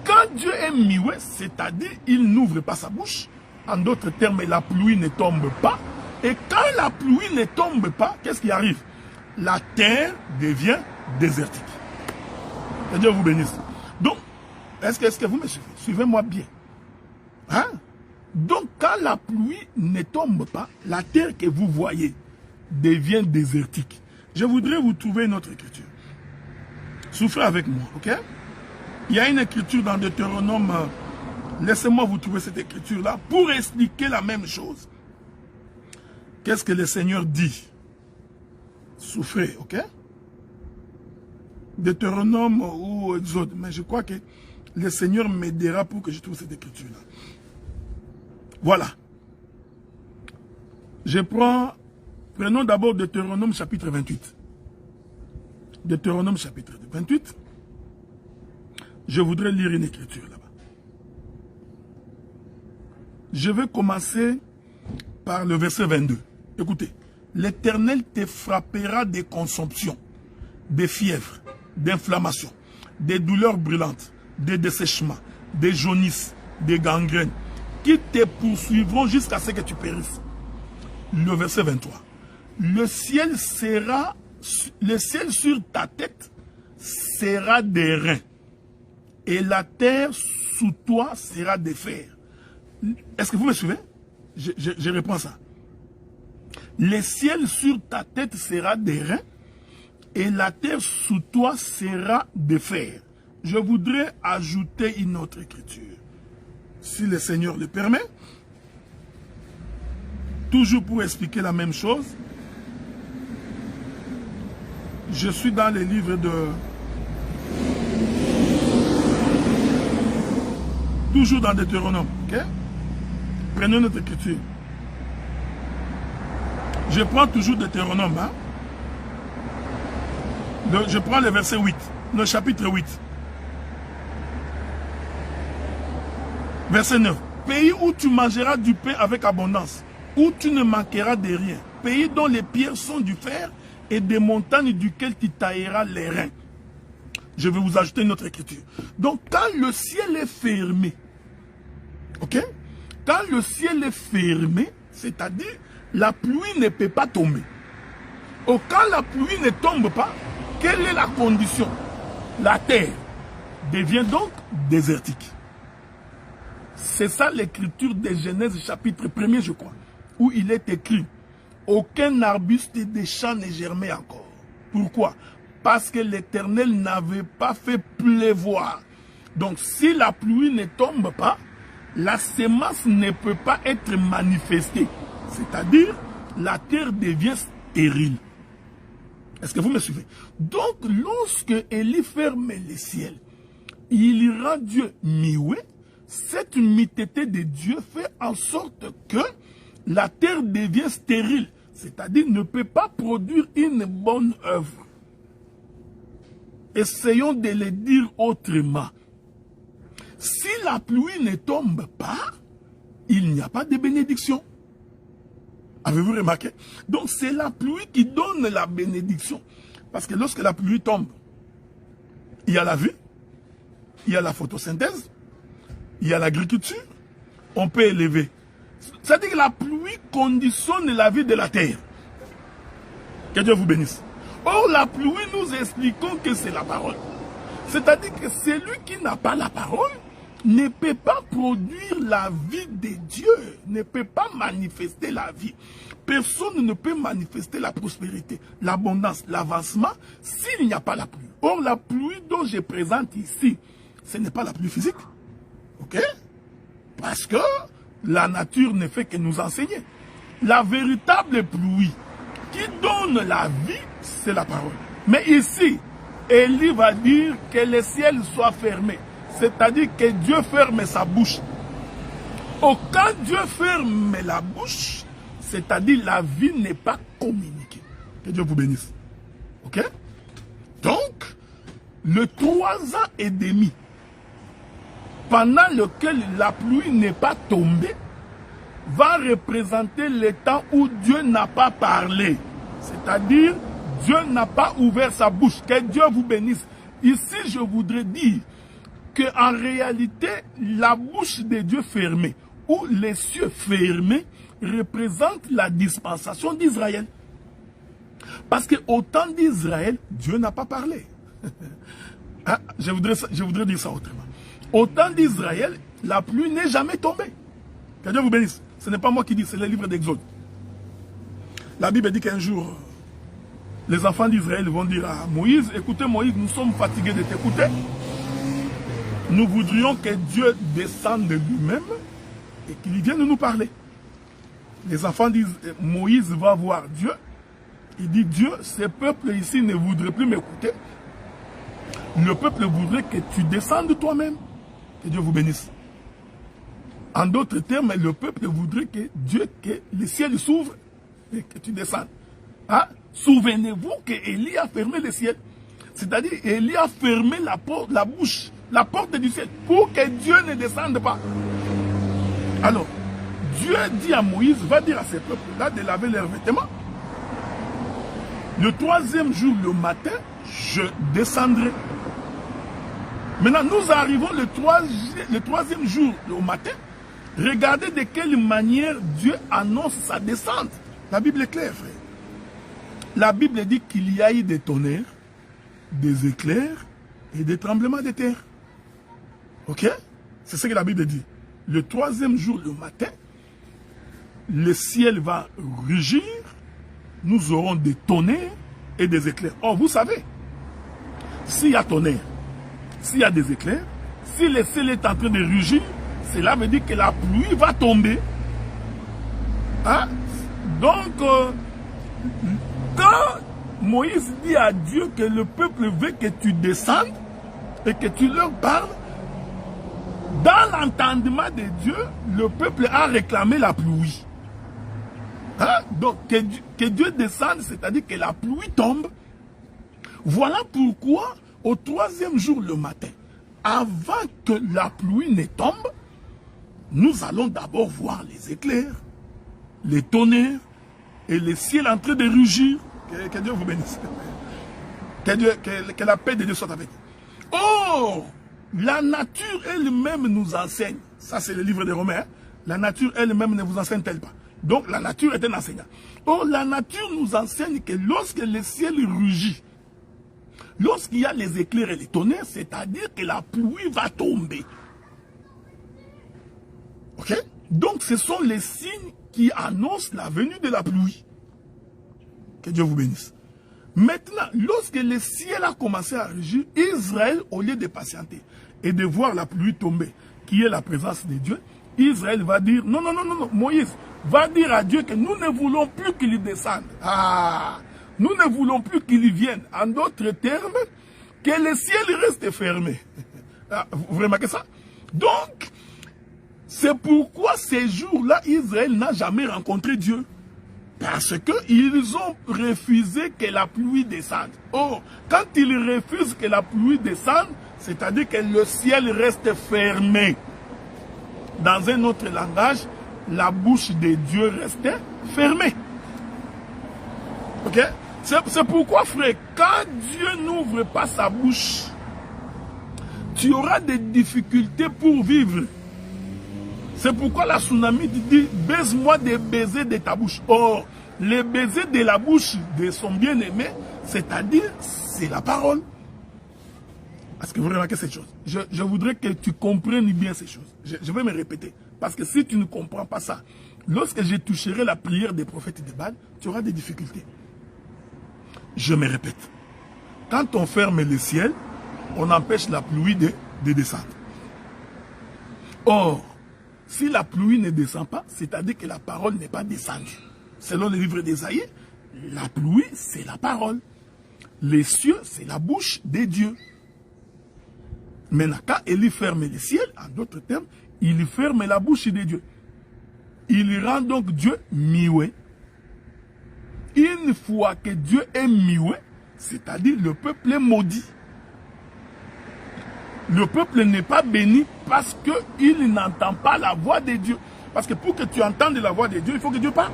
quand Dieu est mioué, c'est-à-dire il n'ouvre pas sa bouche, en d'autres termes, la pluie ne tombe pas. Et quand la pluie ne tombe pas, qu'est-ce qui arrive? La terre devient désertique. Que Dieu vous bénisse. Donc, est-ce que vous me suivez? Suivez-moi bien. Hein? Donc, quand la pluie ne tombe pas, la terre que vous voyez devient désertique. Je voudrais vous trouver une autre écriture. Souffrez avec moi, ok? Il y a une écriture dans Deutéronome. Laissez-moi vous trouver cette écriture-là pour expliquer la même chose. Qu'est-ce que le Seigneur dit? Souffrez, ok? Deutéronome ou Exode. Mais je crois que le Seigneur m'aidera pour que je trouve cette écriture-là. Voilà. Prenons d'abord Deutéronome chapitre 28. Deutéronome chapitre 28. Je voudrais lire une écriture là-bas. Je vais commencer par le verset 22. Écoutez. L'Éternel te frappera des consomptions, des fièvres, d'inflammations, des douleurs brûlantes, des dessèchements, des jaunisses, des gangrènes, qui te poursuivront jusqu'à ce que tu périsses. Le verset 23. Le ciel sur ta tête sera des reins, et la terre sous toi sera des fers. Est-ce que vous me suivez? Je reprends ça. Le ciel sur ta tête sera des reins, et la terre sous toi sera de fer. Je voudrais ajouter une autre écriture, si le Seigneur le permet. Toujours pour expliquer la même chose. Je suis dans les livres de... Toujours dans Deutéronome, ok? Prenons notre écriture. Je prends toujours Deutéronome, hein? Je prends le verset 8, le chapitre 8. Verset 9. Pays où tu mangeras du pain avec abondance, où tu ne manqueras de rien. Pays dont les pierres sont du fer et des montagnes duquel tu tailleras les reins. Je vais vous ajouter une autre écriture. Donc, quand le ciel est fermé, ok? Quand le ciel est fermé, c'est-à-dire la pluie ne peut pas tomber. Or, quand la pluie ne tombe pas, quelle est la condition? La terre devient donc désertique. C'est ça l'écriture de Genèse chapitre 1er, je crois, où il est écrit « Aucun arbuste des champs n'est germé encore ». Pourquoi? Parce que l'Éternel n'avait pas fait pleuvoir. Donc si la pluie ne tombe pas, la semence ne peut pas être manifestée. C'est-à-dire, la terre devient stérile. Est-ce que vous me suivez? Donc, lorsque Élie ferme les ciels, il rend Dieu mioué. Cette mitété de Dieu fait en sorte que la terre devient stérile. C'est-à-dire, ne peut pas produire une bonne œuvre. Essayons de le dire autrement. Si la pluie ne tombe pas, il n'y a pas de bénédiction. Avez-vous remarqué? Donc c'est la pluie qui donne la bénédiction. Parce que lorsque la pluie tombe, il y a la vie, il y a la photosynthèse, il y a l'agriculture, on peut élever. C'est-à-dire que la pluie conditionne la vie de la terre. Que Dieu vous bénisse. Or, la pluie, nous expliquons que c'est la parole. C'est-à-dire que celui qui n'a pas la parole ne peut pas produire la vie de Dieu, ne peut pas manifester la vie. Personne ne peut manifester la prospérité, l'abondance, l'avancement s'il n'y a pas la pluie. Or, la pluie dont je présente ici, ce n'est pas la pluie physique. Ok? Parce que la nature ne fait que nous enseigner. La véritable pluie qui donne la vie, c'est la parole. Mais ici, Élie va dire que le ciel soit fermé. C'est-à-dire que Dieu ferme sa bouche. Or, quand Dieu ferme la bouche, c'est-à-dire la vie n'est pas communiquée. Que Dieu vous bénisse. Ok? Donc, le 3 ans et demi, pendant lequel la pluie n'est pas tombée, va représenter le temps où Dieu n'a pas parlé. C'est-à-dire, Dieu n'a pas ouvert sa bouche. Que Dieu vous bénisse. Ici, je voudrais dire qu'en réalité, la bouche de Dieu fermée, ou les cieux fermés, représente la dispensation d'Israël. Parce qu'au temps d'Israël, Dieu n'a pas parlé. Hein? Je voudrais dire ça autrement. Au temps d'Israël, la pluie n'est jamais tombée. Que Dieu vous bénisse. Ce n'est pas moi qui dis, c'est le livre d'Exode. La Bible dit qu'un jour, les enfants d'Israël vont dire à Moïse, écoutez Moïse, nous sommes fatigués de t'écouter. Nous voudrions que Dieu descende de lui-même et qu'il vienne nous parler. Les enfants disent, Moïse va voir Dieu. Il dit, Dieu, ce peuple ici ne voudrait plus m'écouter. Le peuple voudrait que tu descendes toi-même. Que Dieu vous bénisse. En d'autres termes, le peuple voudrait que Dieu, que le ciel s'ouvre et que tu descendes. Hein? Souvenez-vous que Élie a fermé le ciel. C'est-à-dire, Élie a fermé la bouche, la porte du ciel, pour que Dieu ne descende pas. Alors, Dieu dit à Moïse, va dire à ces peuples-là de laver leurs vêtements. Le 3e jour, le matin, je descendrai. Maintenant, nous arrivons le 3e jour, au matin. Regardez de quelle manière Dieu annonce sa descente. La Bible est claire, frère. La Bible dit qu'il y a eu des tonnerres, des éclairs et des tremblements de terre. Ok? C'est ce que la Bible dit. Le 3e jour, le matin, le ciel va rugir, nous aurons des tonnerres et des éclairs. Or, vous savez, s'il y a tonnerre, s'il y a des éclairs, si le ciel est en train de rugir, cela veut dire que la pluie va tomber. Hein? Donc, quand Moïse dit à Dieu que le peuple veut que tu descendes et que tu leur parles, dans l'entendement de Dieu, le peuple a réclamé la pluie. Hein? Donc, que Dieu descende, c'est-à-dire que la pluie tombe. Voilà pourquoi, au 3e jour le matin, avant que la pluie ne tombe, nous allons d'abord voir les éclairs, les tonnerres et le ciel en train de rugir. Que Dieu vous bénisse. Que la paix de Dieu soit avec vous. Oh, la nature elle-même nous enseigne. Ça, c'est le livre des Romains. Hein? La nature elle-même ne vous enseigne-t-elle pas? Donc, la nature est un enseignant. Or, la nature nous enseigne que lorsque le ciel rugit, lorsqu'il y a les éclairs et les tonnerres, c'est-à-dire que la pluie va tomber. Ok? Donc, ce sont les signes qui annoncent la venue de la pluie. Que Dieu vous bénisse. Maintenant, lorsque le ciel a commencé à rugir, Israël, au lieu de patienter et de voir la pluie tomber, qui est la présence de Dieu, Israël va dire, non, non, non, non, non, Moïse va dire à Dieu que nous ne voulons plus qu'il descende. Ah, nous ne voulons plus qu'il vienne. En d'autres termes, que le ciel reste fermé. Ah, vous remarquez ça? Donc, c'est pourquoi ces jours-là, Israël n'a jamais rencontré Dieu. Parce qu'ils ont refusé que la pluie descende. Or, quand ils refusent que la pluie descende, c'est-à-dire que le ciel reste fermé. Dans un autre langage, la bouche de Dieu restait fermée. Ok? C'est pourquoi, frère, quand Dieu n'ouvre pas sa bouche, tu auras des difficultés pour vivre. C'est pourquoi la tsunami dit, baise-moi des baisers de ta bouche. Or, les baisers de la bouche de son bien-aimé, c'est-à-dire, c'est la parole. Est-ce que vous remarquez cette chose? Je voudrais que tu comprennes bien ces choses. Je vais me répéter. Parce que si tu ne comprends pas ça, lorsque je toucherai la prière des prophètes de Baal, tu auras des difficultés. Je me répète. Quand on ferme le ciel, on empêche la pluie de descendre. Or, si la pluie ne descend pas, c'est-à-dire que la parole n'est pas descendue. Selon le livre d'Ésaïe, la pluie, c'est la parole. Les cieux, c'est la bouche de Dieu. Maintenant, quand il ferme le ciel, en d'autres termes, il ferme la bouche de Dieu. Il rend donc Dieu muet. Une fois que Dieu est muet, c'est-à-dire le peuple est maudit. Le peuple n'est pas béni parce qu'il n'entend pas la voix de Dieu. Parce que pour que tu entendes la voix de Dieu, il faut que Dieu parle.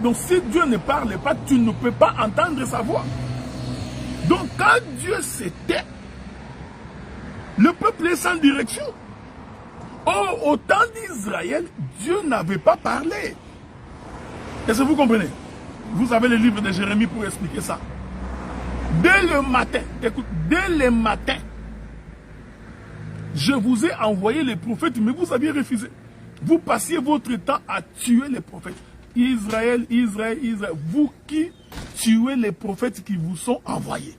Donc si Dieu ne parle pas, tu ne peux pas entendre sa voix. Donc quand Dieu se tait, le peuple est sans direction. Or, au temps d'Israël, Dieu n'avait pas parlé. Est-ce que vous comprenez? Vous avez le livre de Jérémie pour expliquer ça. Dès le matin, écoute, dès le matin, je vous ai envoyé les prophètes, mais vous aviez refusé. Vous passiez votre temps à tuer les prophètes. Israël, Israël, Israël. Vous qui tuez les prophètes qui vous sont envoyés.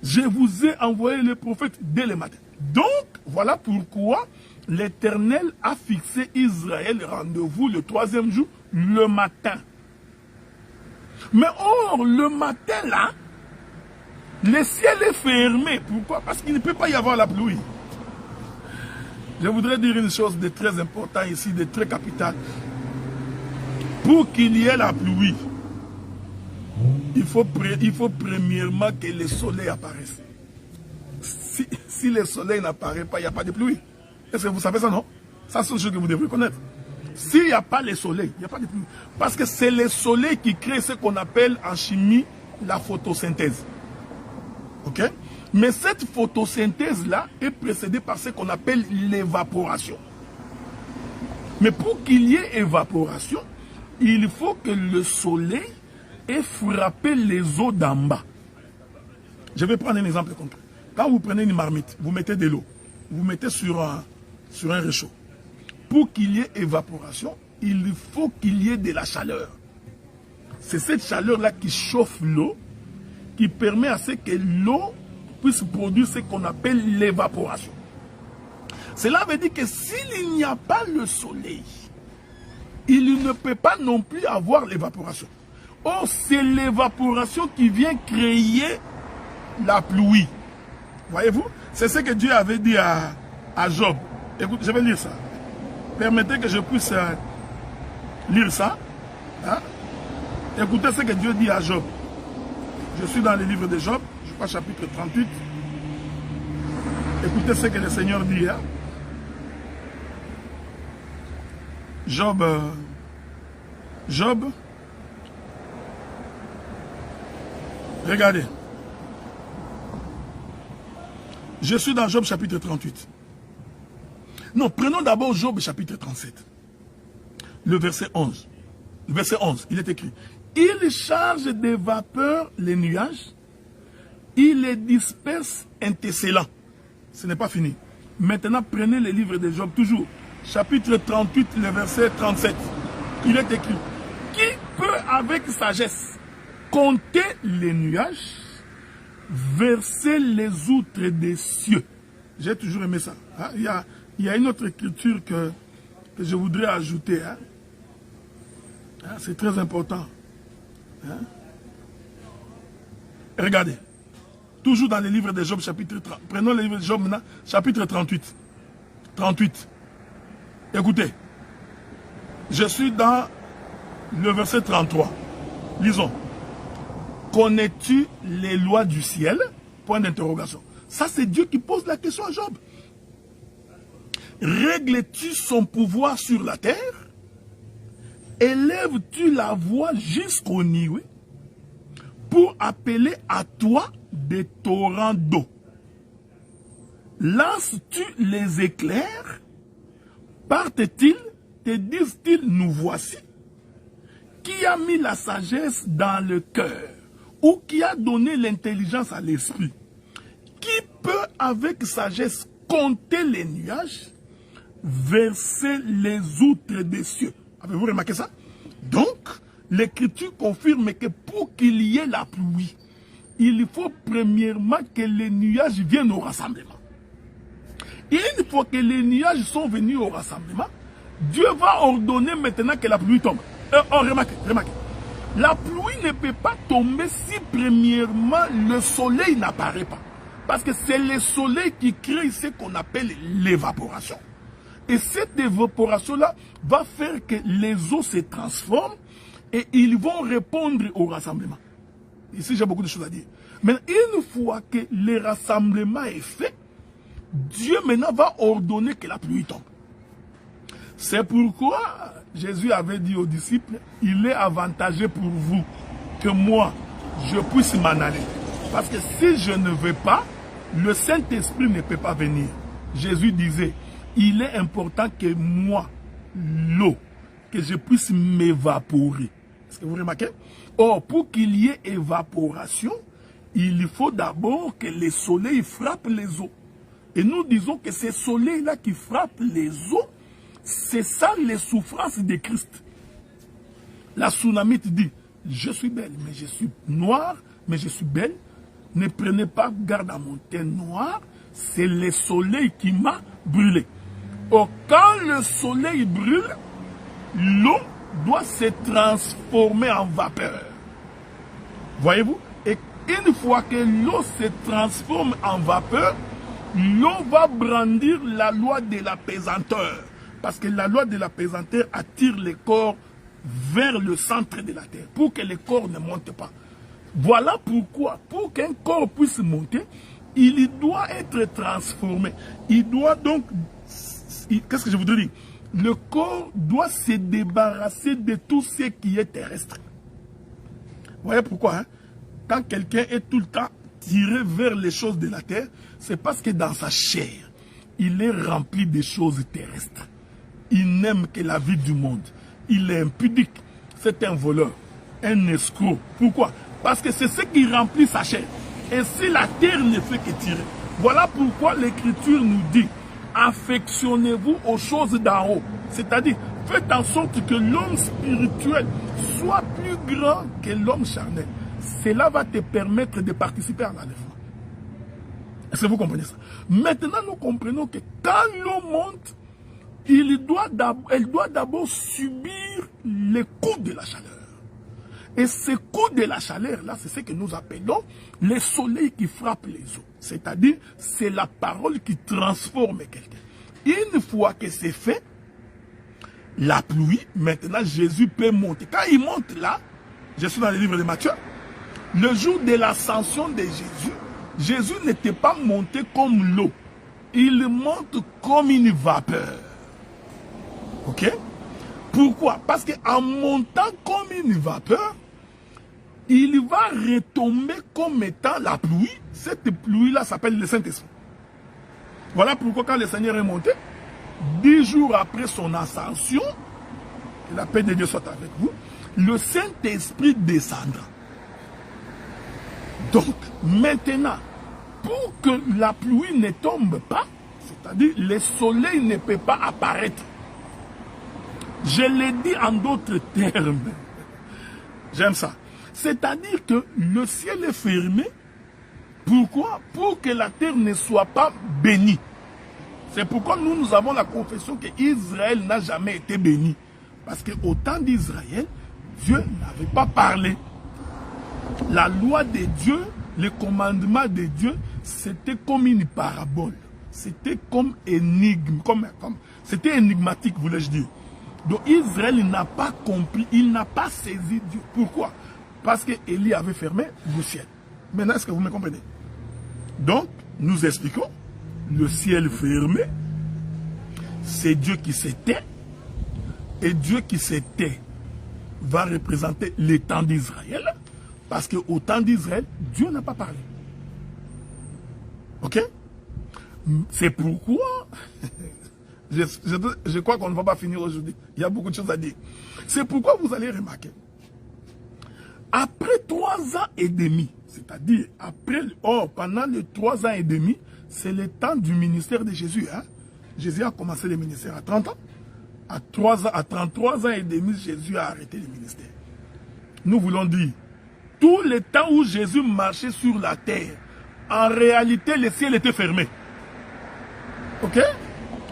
Je vous ai envoyé les prophètes dès le matin. Donc, voilà pourquoi l'Éternel a fixé Israël rendez-vous le 3e jour, le matin. Mais or, le matin là, le ciel est fermé. Pourquoi? Parce qu'il ne peut pas y avoir la pluie. Je voudrais dire une chose de très importante ici, de très capitale. Pour qu'il y ait la pluie, il faut premièrement que le soleil apparaisse. Si le soleil n'apparaît pas, il n'y a pas de pluie. Est-ce que vous savez ça, non? Ça, c'est une chose que vous devez connaître. S'il n'y a pas le soleil, il n'y a pas de pluie. Parce que c'est le soleil qui crée ce qu'on appelle en chimie la photosynthèse. Ok? Mais cette photosynthèse-là est précédée par ce qu'on appelle l'évaporation. Mais pour qu'il y ait évaporation, il faut que le soleil ait frappé les eaux d'en bas. Je vais prendre un exemple concret. Quand vous prenez une marmite, vous mettez de l'eau, vous mettez sur un réchaud. Pour qu'il y ait évaporation, il faut qu'il y ait de la chaleur. C'est cette chaleur-là qui chauffe l'eau, qui permet à ce que l'eau puisse produire ce qu'on appelle l'évaporation. Cela veut dire que s'il n'y a pas le soleil, il ne peut pas non plus avoir l'évaporation. Or, c'est l'évaporation qui vient créer la pluie. Voyez-vous? C'est ce que Dieu avait dit à Job. Écoute, je vais lire ça. Permettez que je puisse lire ça. Hein? Écoutez ce que Dieu dit à Job. Je suis dans le livre de Job, je crois chapitre 38. Écoutez ce que le Seigneur dit. Hein? Job. Regardez. Je suis dans Job chapitre 38. Non, prenons d'abord Job chapitre 37. Le verset 11. Le verset 11, il est écrit. Il charge de vapeur les nuages, il les disperse intercellant. Ce n'est pas fini. Maintenant, prenez le livre de Job, toujours. Chapitre 38, le verset 37. Il est écrit. Qui peut avec sagesse compter les nuages, verser les outres des cieux? J'ai toujours aimé ça. Hein? Il y a une autre écriture que je voudrais ajouter. Hein? Hein? C'est très important. Hein? Regardez. Toujours dans le livre de Job, chapitre 30. Prenons le livre de Job maintenant, chapitre 38. 38. Écoutez. Je suis dans le verset 33. Lisons. Connais-tu les lois du ciel? Point d'interrogation. Ça, c'est Dieu qui pose la question à Job. Règles-tu son pouvoir sur la terre? Élèves-tu la voix jusqu'au nuées pour appeler à toi des torrents d'eau? Lances-tu les éclairs? Partent-ils? Te disent-ils, nous voici? Qui a mis la sagesse dans le cœur? Ou qui a donné l'intelligence à l'esprit? Qui peut avec sagesse compter les nuages, verser les outres des cieux? Avez-vous remarqué ça? Donc, l'Écriture confirme que pour qu'il y ait la pluie, il faut premièrement que les nuages viennent au rassemblement. Et une fois que les nuages sont venus au rassemblement, Dieu va ordonner maintenant que la pluie tombe. Remarquez. La pluie ne peut pas tomber si premièrement le soleil n'apparaît pas. Parce que c'est le soleil qui crée ce qu'on appelle l'évaporation. Et cette évaporation-là va faire que les eaux se transforment et ils vont répondre au rassemblement. Ici, j'ai beaucoup de choses à dire. Mais une fois que le rassemblement est fait, Dieu maintenant va ordonner que la pluie tombe. C'est pourquoi Jésus avait dit aux disciples, il est avantageux pour vous que moi, je puisse m'en aller. Parce que si je ne vais pas, le Saint-Esprit ne peut pas venir. Jésus disait, il est important que moi, l'eau, que je puisse m'évaporer. Est-ce que vous remarquez? Or, pour qu'il y ait évaporation, il faut d'abord que le soleil frappe les eaux. Et nous disons que ce soleil-là qui frappe les eaux, c'est ça les souffrances de Christ. La Sunamite dit, je suis belle, mais je suis noire, mais je suis belle. Ne prenez pas garde à mon teint noir, c'est le soleil qui m'a brûlé. Or, quand le soleil brûle, l'eau doit se transformer en vapeur. Voyez-vous? Et une fois que l'eau se transforme en vapeur, l'eau va brandir la loi de la pesanteur. Parce que la loi de la pesanteur attire les corps vers le centre de la terre, pour que les corps ne montent pas. Voilà pourquoi, pour qu'un corps puisse monter, il doit être transformé. Il doit donc, qu'est-ce que je voudrais dire? Le corps doit se débarrasser de tout ce qui est terrestre. Vous voyez pourquoi, hein? Quand quelqu'un est tout le temps tiré vers les choses de la terre, c'est parce que dans sa chair, il est rempli de choses terrestres. Il n'aime que la vie du monde. Il est impudique. C'est un voleur, un escroc. Pourquoi? Parce que c'est ce qui remplit sa chair. Et si la terre ne fait que tirer. Voilà pourquoi l'Écriture nous dit, affectionnez-vous aux choses d'en haut. C'est-à-dire, faites en sorte que l'homme spirituel soit plus grand que l'homme charnel. Cela va te permettre de participer à l'enlèvement. Est-ce que vous comprenez ça? Maintenant, nous comprenons que quand l'eau monte, elle doit d'abord subir les coups de la chaleur. Et ces coups de la chaleur-là, c'est ce que nous appelons le soleil qui frappe les eaux. C'est-à-dire, c'est la parole qui transforme quelqu'un. Une fois que c'est fait, la pluie, maintenant Jésus peut monter. Quand il monte là, je suis dans le livre de Matthieu, le jour de l'ascension de Jésus, Jésus n'était pas monté comme l'eau. Il monte comme une vapeur. Ok? Pourquoi? Parce qu'en montant comme une vapeur, il va retomber comme étant la pluie. Cette pluie-là s'appelle le Saint-Esprit. Voilà pourquoi quand le Seigneur est monté, 10 jours après son ascension, que la paix de Dieu soit avec vous, le Saint-Esprit descendra. Donc, maintenant, pour que la pluie ne tombe pas, c'est-à-dire le soleil ne peut pas apparaître. Je l'ai dit en d'autres termes. J'aime ça. C'est-à-dire que le ciel est fermé. Pourquoi? Pour que la terre ne soit pas bénie. C'est pourquoi nous avons la confession qu'Israël n'a jamais été béni. Parce qu'au temps d'Israël, Dieu n'avait pas parlé. La loi de Dieu, le commandement de Dieu, c'était comme une parabole. C'était comme énigme. C'était énigmatique, voulais-je dire. Donc Israël n'a pas compris, il n'a pas saisi Dieu. Pourquoi? Parce que Élie avait fermé le ciel. Maintenant, est-ce que vous me comprenez? Donc, nous expliquons, le ciel fermé, c'est Dieu qui se tait, et Dieu qui se tait va représenter le temps d'Israël, parce qu'au temps d'Israël, Dieu n'a pas parlé. Ok? C'est pourquoi, je crois qu'on ne va pas finir aujourd'hui, il y a beaucoup de choses à dire. C'est pourquoi vous allez remarquer, après 3 ans et demi, c'est-à-dire pendant les 3 ans et demi, c'est le temps du ministère de Jésus. Hein? Jésus a commencé le ministère à 30 ans. À 33 ans et demi, Jésus a arrêté le ministère. Nous voulons dire, tout le temps où Jésus marchait sur la terre, en réalité, le ciel était fermé. Ok?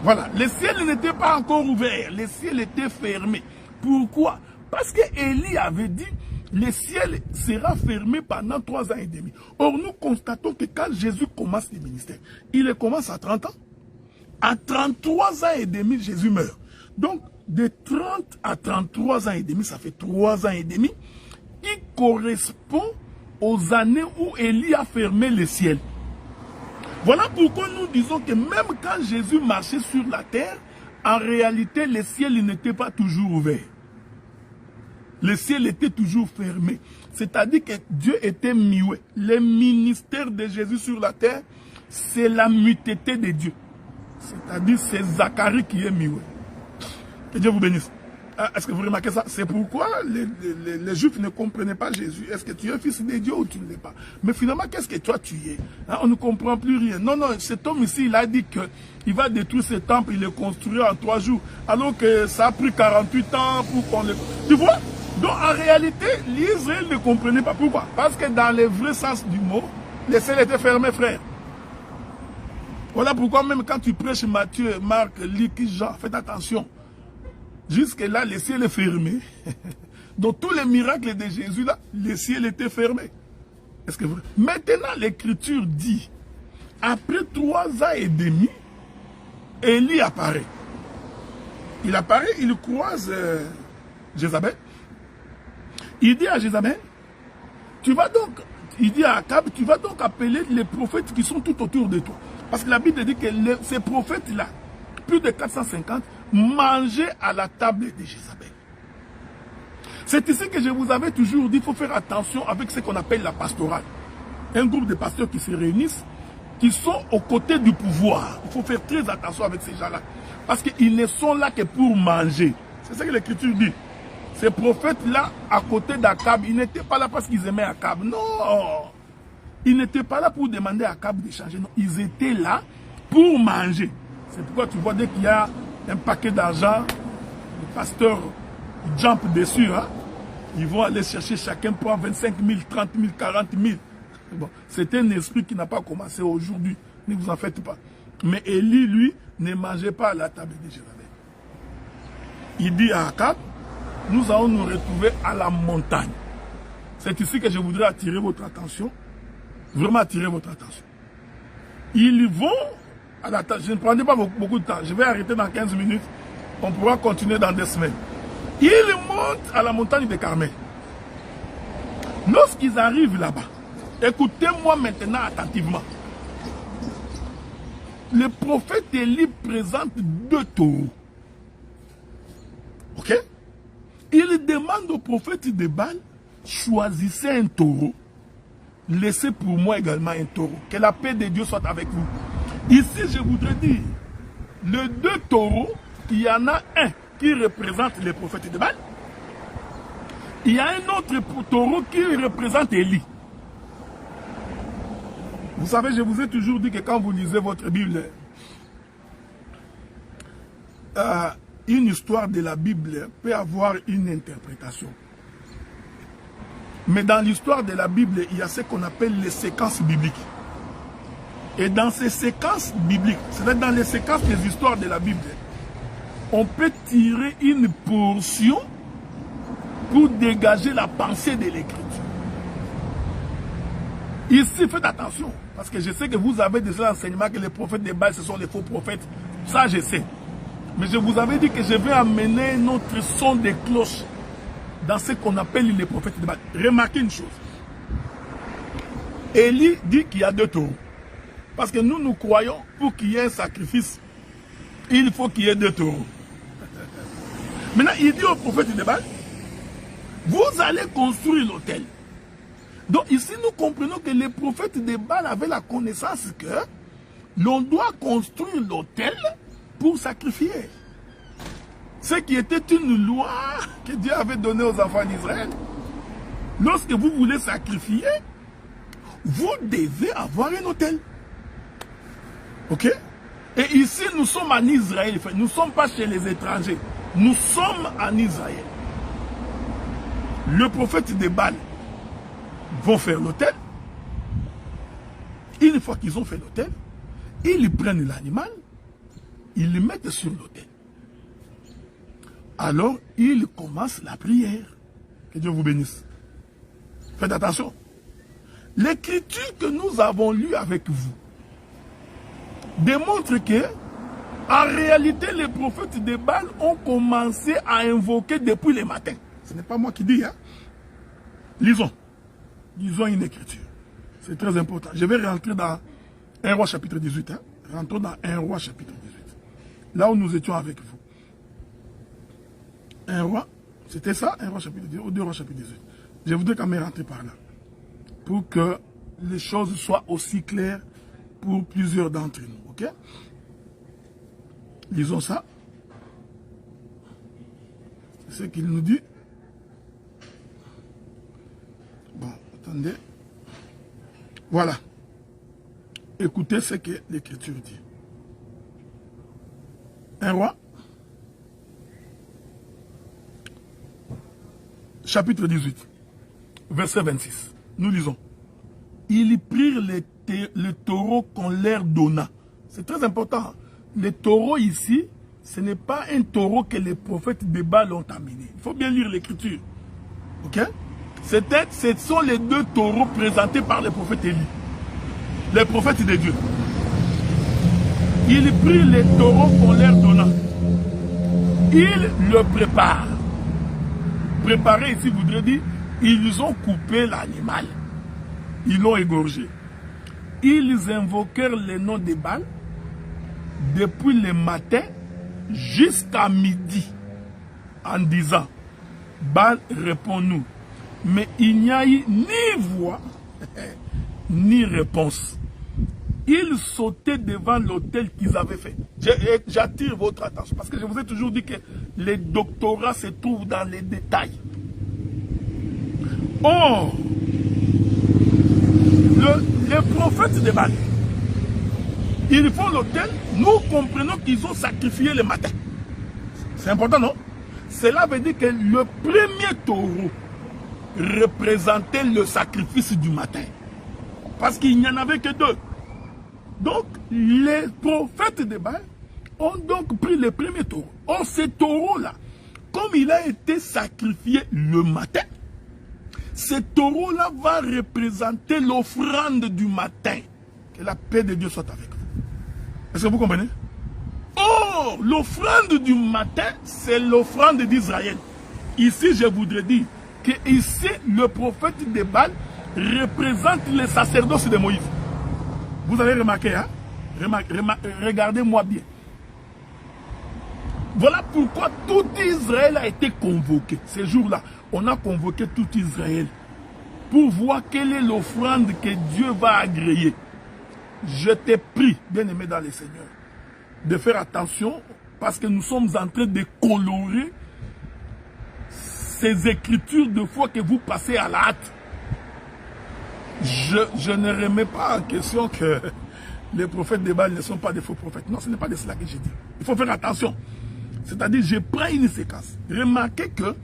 Voilà, le ciel n'était pas encore ouvert, le ciel était fermé. Pourquoi? Parce que Élie avait dit, le ciel sera fermé pendant 3 ans et demi. Or, nous constatons que quand Jésus commence le ministère, il commence à 30 ans. À 33 ans et demi, Jésus meurt. Donc, de 30 à 33 ans et demi, ça fait 3 ans et demi, qui correspond aux années où Élie a fermé le ciel. Voilà pourquoi nous disons que même quand Jésus marchait sur la terre, en réalité, le ciel n'était pas toujours ouvert. Le ciel était toujours fermé. C'est-à-dire que Dieu était muet. Le ministère de Jésus sur la terre, c'est la muteté de Dieu. C'est-à-dire c'est Zacharie qui est muet. Que Dieu vous bénisse. Est-ce que vous remarquez ça? C'est pourquoi les Juifs ne comprenaient pas Jésus. Est-ce que tu es fils de Dieu ou tu ne l'es pas? Mais finalement, qu'est-ce que toi tu es? Hein, on ne comprend plus rien. Non, non, cet homme ici, il a dit qu'il va détruire ce temple, il le construira en 3 jours. Alors que ça a pris 48 ans pour qu'on le... Tu vois? Donc en réalité, l'Israël ne comprenait pas. Pourquoi? Parce que dans le vrai sens du mot, le ciel était fermé, frère. Voilà pourquoi même quand tu prêches Matthieu, Marc, Luc, Jean, faites attention. Jusque-là, le ciel est fermé. Donc tous les miracles de Jésus, là, le ciel était fermé. Est-ce que vous... Maintenant, l'Écriture dit, après 3 ans et demi, Élie apparaît. Il apparaît, il croise Jézabel. Il dit à Jézabel, tu vas donc, il dit à Akab, tu vas donc appeler les prophètes qui sont tout autour de toi. Parce que la Bible dit que ces prophètes-là, plus de 450, mangeaient à la table de Jézabel. C'est ici que je vous avais toujours dit, il faut faire attention avec ce qu'on appelle la pastorale. Un groupe de pasteurs qui se réunissent, qui sont aux côtés du pouvoir. Il faut faire très attention avec ces gens-là. Parce qu'ils ne sont là que pour manger. C'est ce que l'Écriture dit. Ces prophètes-là, à côté d'Akab, ils n'étaient pas là parce qu'ils aimaient Akab. Non! Ils n'étaient pas là pour demander à Akab de changer. Non, ils étaient là pour manger. C'est pourquoi tu vois, dès qu'il y a un paquet d'argent, les pasteurs jump dessus. Hein? Ils vont aller chercher, chacun prend 25 000, 30 000, 40 000. Bon, c'est un esprit qui n'a pas commencé aujourd'hui. Ne vous en faites pas. Mais Élie, lui, ne mangeait pas à la table de Jézabel. Il dit à Akab, nous allons nous retrouver à la montagne. C'est ici que je voudrais attirer votre attention. Vraiment attirer votre attention. Ils vont à la table. Je ne prendrai pas beaucoup de temps. Je vais arrêter dans 15 minutes. On pourra continuer dans 2 semaines. Ils montent à la montagne de Carmel. Lorsqu'ils arrivent là-bas, écoutez-moi maintenant attentivement. Le prophète Élie présente 2 taureaux. Ok? Il demande au prophète de Baal, choisissez un taureau. Laissez pour moi également un taureau. Que la paix de Dieu soit avec vous. Ici, je voudrais dire, les 2 taureaux, il y en a un qui représente le prophète de Baal. Il y a un autre taureau qui représente Élie. Vous savez, je vous ai toujours dit que quand vous lisez votre Bible, une histoire de la Bible peut avoir une interprétation. Mais dans l'histoire de la Bible, il y a ce qu'on appelle les séquences bibliques. Et dans ces séquences bibliques, c'est-à-dire dans les séquences des histoires de la Bible, on peut tirer une portion pour dégager la pensée de l'Écriture. Ici, faites attention, parce que je sais que vous avez des enseignements que les prophètes de Baal, ce sont les faux prophètes. Ça, je sais. Mais je vous avais dit que je vais amener notre son de cloche dans ce qu'on appelle les prophètes de Baal. Remarquez une chose. Élie dit qu'il y a 2 taureaux. Parce que nous croyons, pour qu'il y ait un sacrifice, il faut qu'il y ait 2 taureaux. Maintenant, il dit au prophète de Baal, vous allez construire l'autel. Donc ici, nous comprenons que les prophètes de Baal avaient la connaissance que l'on doit construire l'autel pour sacrifier. Ce qui était une loi que Dieu avait donnée aux enfants d'Israël. Lorsque vous voulez sacrifier, vous devez avoir un autel. Ok? Et ici, nous sommes en Israël. Nous ne sommes pas chez les étrangers. Nous sommes en Israël. Le prophète de Baal vont faire l'autel. Une fois qu'ils ont fait l'autel, ils prennent l'animal, ils le mettent sur l'autel. Alors, ils commencent la prière. Que Dieu vous bénisse. Faites attention. L'écriture que nous avons lue avec vous démontre que, en réalité, les prophètes de Baal ont commencé à invoquer depuis le matin. Ce n'est pas moi qui dis, hein. Lisons. Lisons une écriture. C'est très important. Je vais rentrer dans 1 Roi chapitre 18. Hein. Rentrons dans 1 Roi chapitre 18. Là où nous étions avec vous. 1 Roi, c'était ça, 1 Roi chapitre 18 ou 2 Rois chapitre 18. Je voudrais quand même rentrer par là. Pour que les choses soient aussi claires pour plusieurs d'entre nous. Ok? Lisons ça. C'est ce qu'il nous dit. Bon, attendez. Voilà. Écoutez ce que l'Écriture dit. 1 Roi, chapitre 18, verset 26. Nous lisons. Ils prirent le taureau qu'on leur donna. C'est très important. Le taureau ici, ce n'est pas un taureau que les prophètes de Baal ont amené. Il faut bien lire l'Écriture. Ok? Ce sont les 2 taureaux présentés par les prophètes Élie. Les prophètes de Dieu. Ils prirent les taureaux qu'on leur donna. Ils le préparent. Préparer ici voudrait dire, ils ont coupé l'animal. Ils l'ont égorgé. Ils invoquèrent le nom de Baal depuis le matin jusqu'à midi en disant, Baal répond-nous. Mais il n'y a eu ni voix, ni réponse. Ils sautaient devant l'autel qu'ils avaient fait. J'attire votre attention parce que je vous ai toujours dit que les doctorats se trouvent dans les détails. Or, les prophètes de Baal, ils font l'autel, nous comprenons qu'ils ont sacrifié le matin. C'est important, non? Cela veut dire que le premier taureau représentait le sacrifice du matin. Parce qu'il n'y en avait que 2. Donc, les prophètes de Baal ont donc pris le premier taureau. Or, ce taureau-là, comme il a été sacrifié le matin, ce taureau-là va représenter l'offrande du matin. Que la paix de Dieu soit avec vous. Est-ce que vous comprenez? Or, l'offrande du matin, c'est l'offrande d'Israël. Ici, je voudrais dire que ici, le prophète de Baal représente le sacerdoce de Moïse. Vous avez remarqué, hein? Regardez-moi bien. Voilà pourquoi tout Israël a été convoqué. Ces jours-là, on a convoqué tout Israël pour voir quelle est l'offrande que Dieu va agréer. Je t'ai pris, bien-aimé dans le Seigneur, de faire attention parce que nous sommes en train de colorer ces écritures de foi que vous passez à la hâte. Je ne remets pas en question que les prophètes de Baal ne sont pas des faux prophètes. Non, ce n'est pas de cela que j'ai dit. Il faut faire attention. C'est-à-dire, je prends une séquence. Remarquez que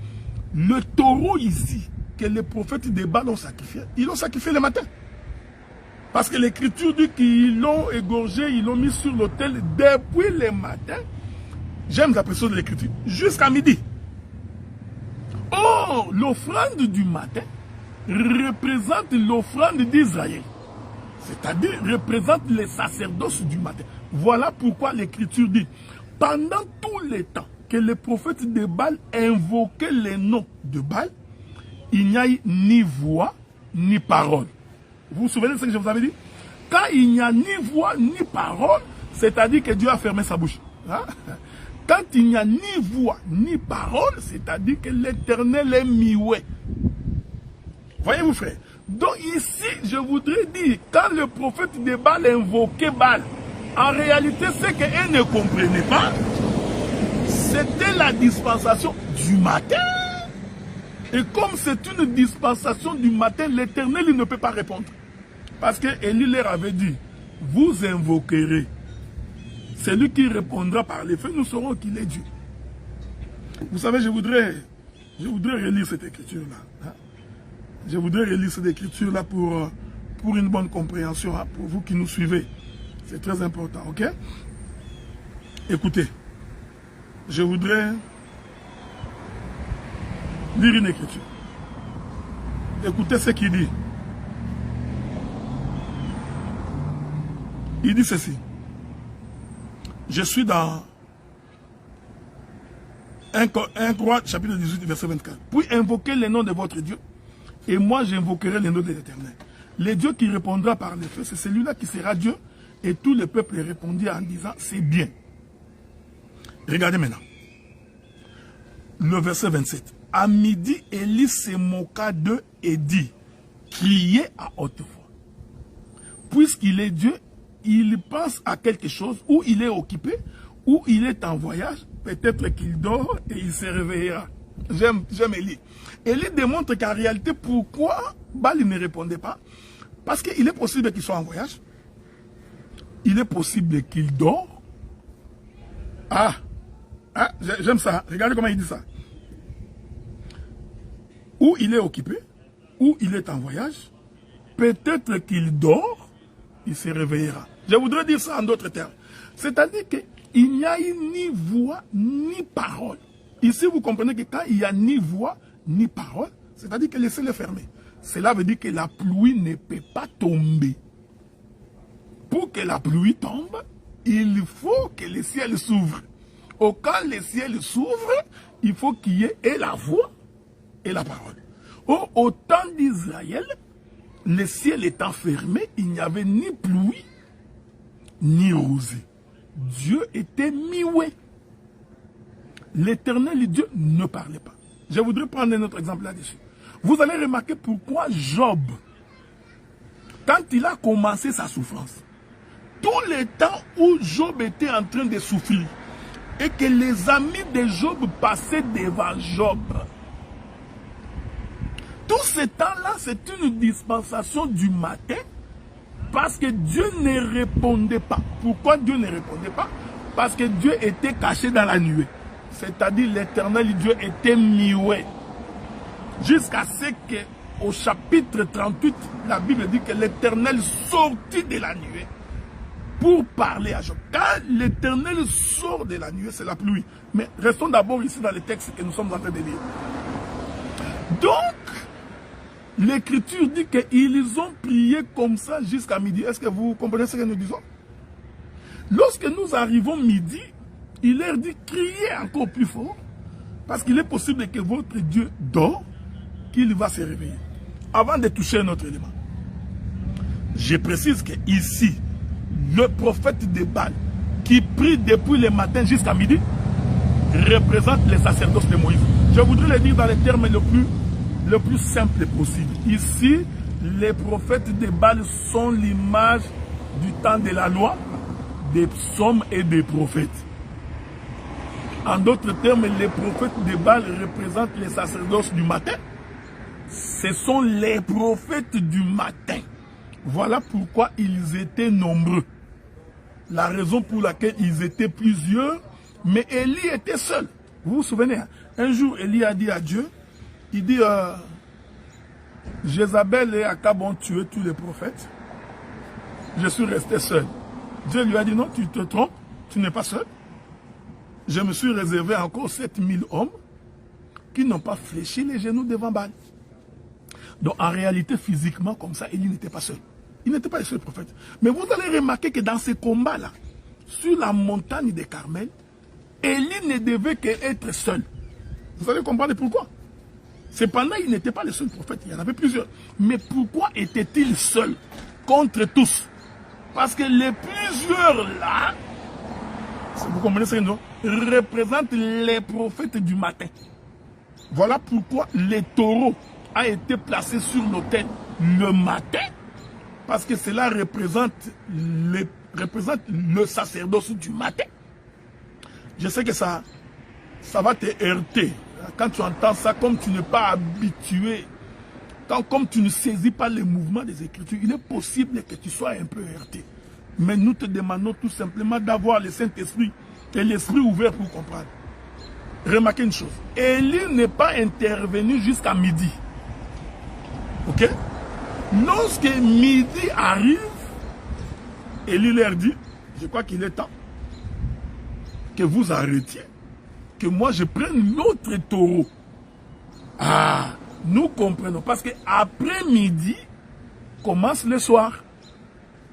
le taureau ici, que les prophètes de Baal ont sacrifié, ils l'ont sacrifié le matin. Parce que l'écriture dit qu'ils l'ont égorgé, ils l'ont mis sur l'autel depuis le matin. J'aime la précision de l'écriture. Jusqu'à midi. Or, l'offrande du matin représente l'offrande d'Israël. C'est-à-dire représente les sacerdoces du matin. Voilà pourquoi l'écriture dit, pendant tout le temps que les prophètes de Baal invoquaient les noms de Baal, il n'y a eu ni voix, ni parole. Vous vous souvenez de ce que je vous avais dit? Quand il n'y a ni voix, ni parole, c'est-à-dire que Dieu a fermé sa bouche. Hein? Quand il n'y a ni voix, ni parole, c'est-à-dire que l'Éternel est mioué. Voyez-vous, frère? Donc ici, je voudrais dire, quand le prophète de Baal invoquait Baal, en réalité, ce qu'elle ne comprenait pas, c'était la dispensation du matin. Et comme c'est une dispensation du matin, l'Éternel ne peut pas répondre. Parce que Élie leur avait dit, vous invoquerez. Celui qui répondra par les faits, nous saurons qu'il est Dieu. Vous savez, je voudrais relire cette écriture-là. Hein? Je voudrais relire cette écriture-là pour une bonne compréhension, hein, pour vous qui nous suivez. C'est très important, ok? Écoutez, je voudrais lire une écriture. Écoutez ce qu'il dit. Il dit ceci. Je suis dans 1 Croix, chapitre 18, verset 24. Puis invoquez le nom de votre Dieu, et moi j'invoquerai le nom de l'Éternel. Le Dieu qui répondra par les feux, c'est celui-là qui sera Dieu. Et tout le peuple répondit en disant, c'est bien. Regardez maintenant. Le verset 27. À midi, Élie se moqua d'eux et dit, criez à haute voix. Puisqu'il est Dieu, il pense à quelque chose, ou il est occupé, ou il est en voyage, peut-être qu'il dort et il se réveillera. J'aime Élie. Élie démontre qu'en réalité, pourquoi Baal ne répondait pas? Parce qu'il est possible qu'il soit en voyage. Il est possible qu'il dort. J'aime ça. Regardez comment il dit ça. Ou il est occupé, ou il est en voyage. Peut-être qu'il dort, il se réveillera. Je voudrais dire ça en d'autres termes. C'est-à-dire qu'il n'y a eu ni voix, ni parole. Ici, vous comprenez que quand il n'y a ni voix, ni parole, c'est-à-dire que laissez-le fermer. Cela veut dire que la pluie ne peut pas tomber. Pour que la pluie tombe, il faut que le ciel s'ouvre. Ou quand le ciel s'ouvre, il faut qu'il y ait et la voix et la parole. Au temps d'Israël, le ciel étant fermé, il n'y avait ni pluie, ni rosée. Dieu était mioué. L'Éternel Dieu ne parlait pas. Je voudrais prendre un autre exemple là-dessus. Vous allez remarquer pourquoi Job, quand il a commencé sa souffrance, tout le temps où Job était en train de souffrir, et que les amis de Job passaient devant Job, tout ce temps-là, c'est une dispensation du matin, parce que Dieu ne répondait pas. Pourquoi Dieu ne répondait pas? Parce que Dieu était caché dans la nuée. C'est-à-dire l'Éternel Dieu était mioué. Jusqu'à ce qu'au chapitre 38, la Bible dit que l'Éternel sortit de la nuée pour parler à Job. Quand l'Éternel sort de la nuée, c'est la pluie. Mais restons d'abord ici dans le texte que nous sommes en train de lire. Donc, l'Écriture dit qu'ils ont prié comme ça jusqu'à midi. Est-ce que vous comprenez ce que nous disons? Lorsque nous arrivons midi, il leur dit criez encore plus fort, parce qu'il est possible que votre Dieu dort, qu'il va se réveiller. Avant de toucher un autre élément, je précise que ici, le prophète de Baal, qui prie depuis le matin jusqu'à midi, représente les sacerdoces de Moïse. Je voudrais le dire dans les termes le plus simple possible. Ici, les prophètes de Baal sont l'image du temps de la loi, des psaumes et des prophètes. En d'autres termes, les prophètes de Baal représentent les sacerdoces du matin. Ce sont les prophètes du matin. Voilà pourquoi ils étaient nombreux. La raison pour laquelle ils étaient plusieurs, mais Élie était seul. Vous vous souvenez, hein? Un jour, Élie a dit à Dieu, il dit, Jézabel et Akab ont tué tous les prophètes. Je suis resté seul. Dieu lui a dit, non, tu te trompes, tu n'es pas seul. Je me suis réservé encore 7000 hommes qui n'ont pas fléchi les genoux devant Baal. Donc en réalité, physiquement, comme ça, Élie n'était pas seul. Il n'était pas le seul prophète. Mais vous allez remarquer que dans ces combats-là, sur la montagne de Carmel, Élie ne devait qu'être seul. Vous allez comprendre pourquoi. Cependant, il n'était pas le seul prophète, il y en avait plusieurs. Mais pourquoi était-il seul contre tous? Parce que les plusieurs là, vous comprenez ce que nous représentent les prophètes du matin. Voilà pourquoi les taureaux a été placé sur l'autel le matin. Parce que cela représente le sacerdoce du matin. Je sais que ça va te heurter. Quand tu entends ça, comme tu n'es pas habitué, comme tu ne saisis pas les mouvements des Écritures, il est possible que tu sois un peu heurté. Mais nous te demandons tout simplement d'avoir le Saint-Esprit et l'Esprit ouvert pour comprendre. Remarquez une chose. Élie n'est pas intervenu jusqu'à midi. Ok? Lorsque midi arrive, Élie leur dit, je crois qu'il est temps que vous arrêtiez, que moi je prenne l'autre taureau. Ah, nous comprenons. Parce qu'après midi, commence le soir.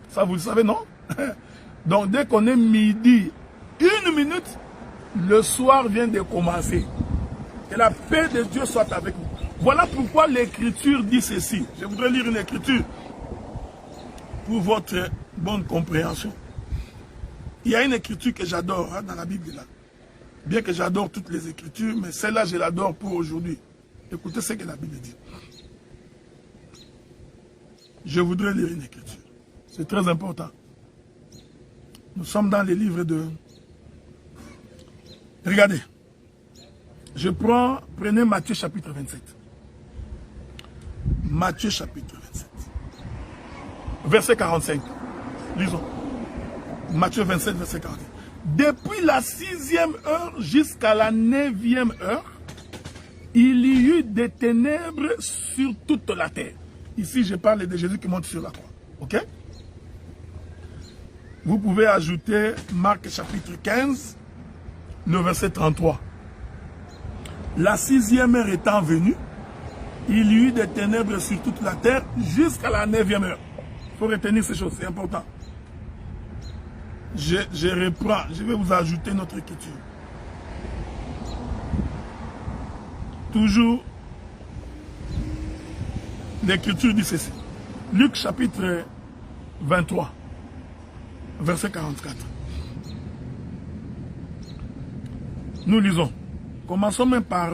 Ça vous le savez, non? Donc dès qu'on est midi, 1 minute, le soir vient de commencer. Que la paix de Dieu soit avec vous. Voilà pourquoi l'écriture dit ceci. Je voudrais lire une écriture pour votre bonne compréhension. Il y a une écriture que j'adore dans la Bible là. Bien que j'adore toutes les écritures, mais celle-là je l'adore pour aujourd'hui. Écoutez ce que la Bible dit. Je voudrais lire une écriture. C'est très important. Nous sommes dans les livres de... Regardez. Prenez Matthieu chapitre 27. Matthieu chapitre 27. Verset 45. Lisons. Matthieu 27, verset 45. Depuis la 6e heure jusqu'à la 9e heure, il y eut des ténèbres sur toute la terre. Ici, je parle de Jésus qui monte sur la croix. Ok? Vous pouvez ajouter Marc chapitre 15, le verset 33. La 6e heure étant venue, il y eut des ténèbres sur toute la terre jusqu'à la 9e heure. Il faut retenir ces choses, c'est important. Je reprends, je vais vous ajouter notre écriture. Toujours, l'écriture dit ceci. Luc chapitre 23, verset 44. Nous lisons. Commençons même par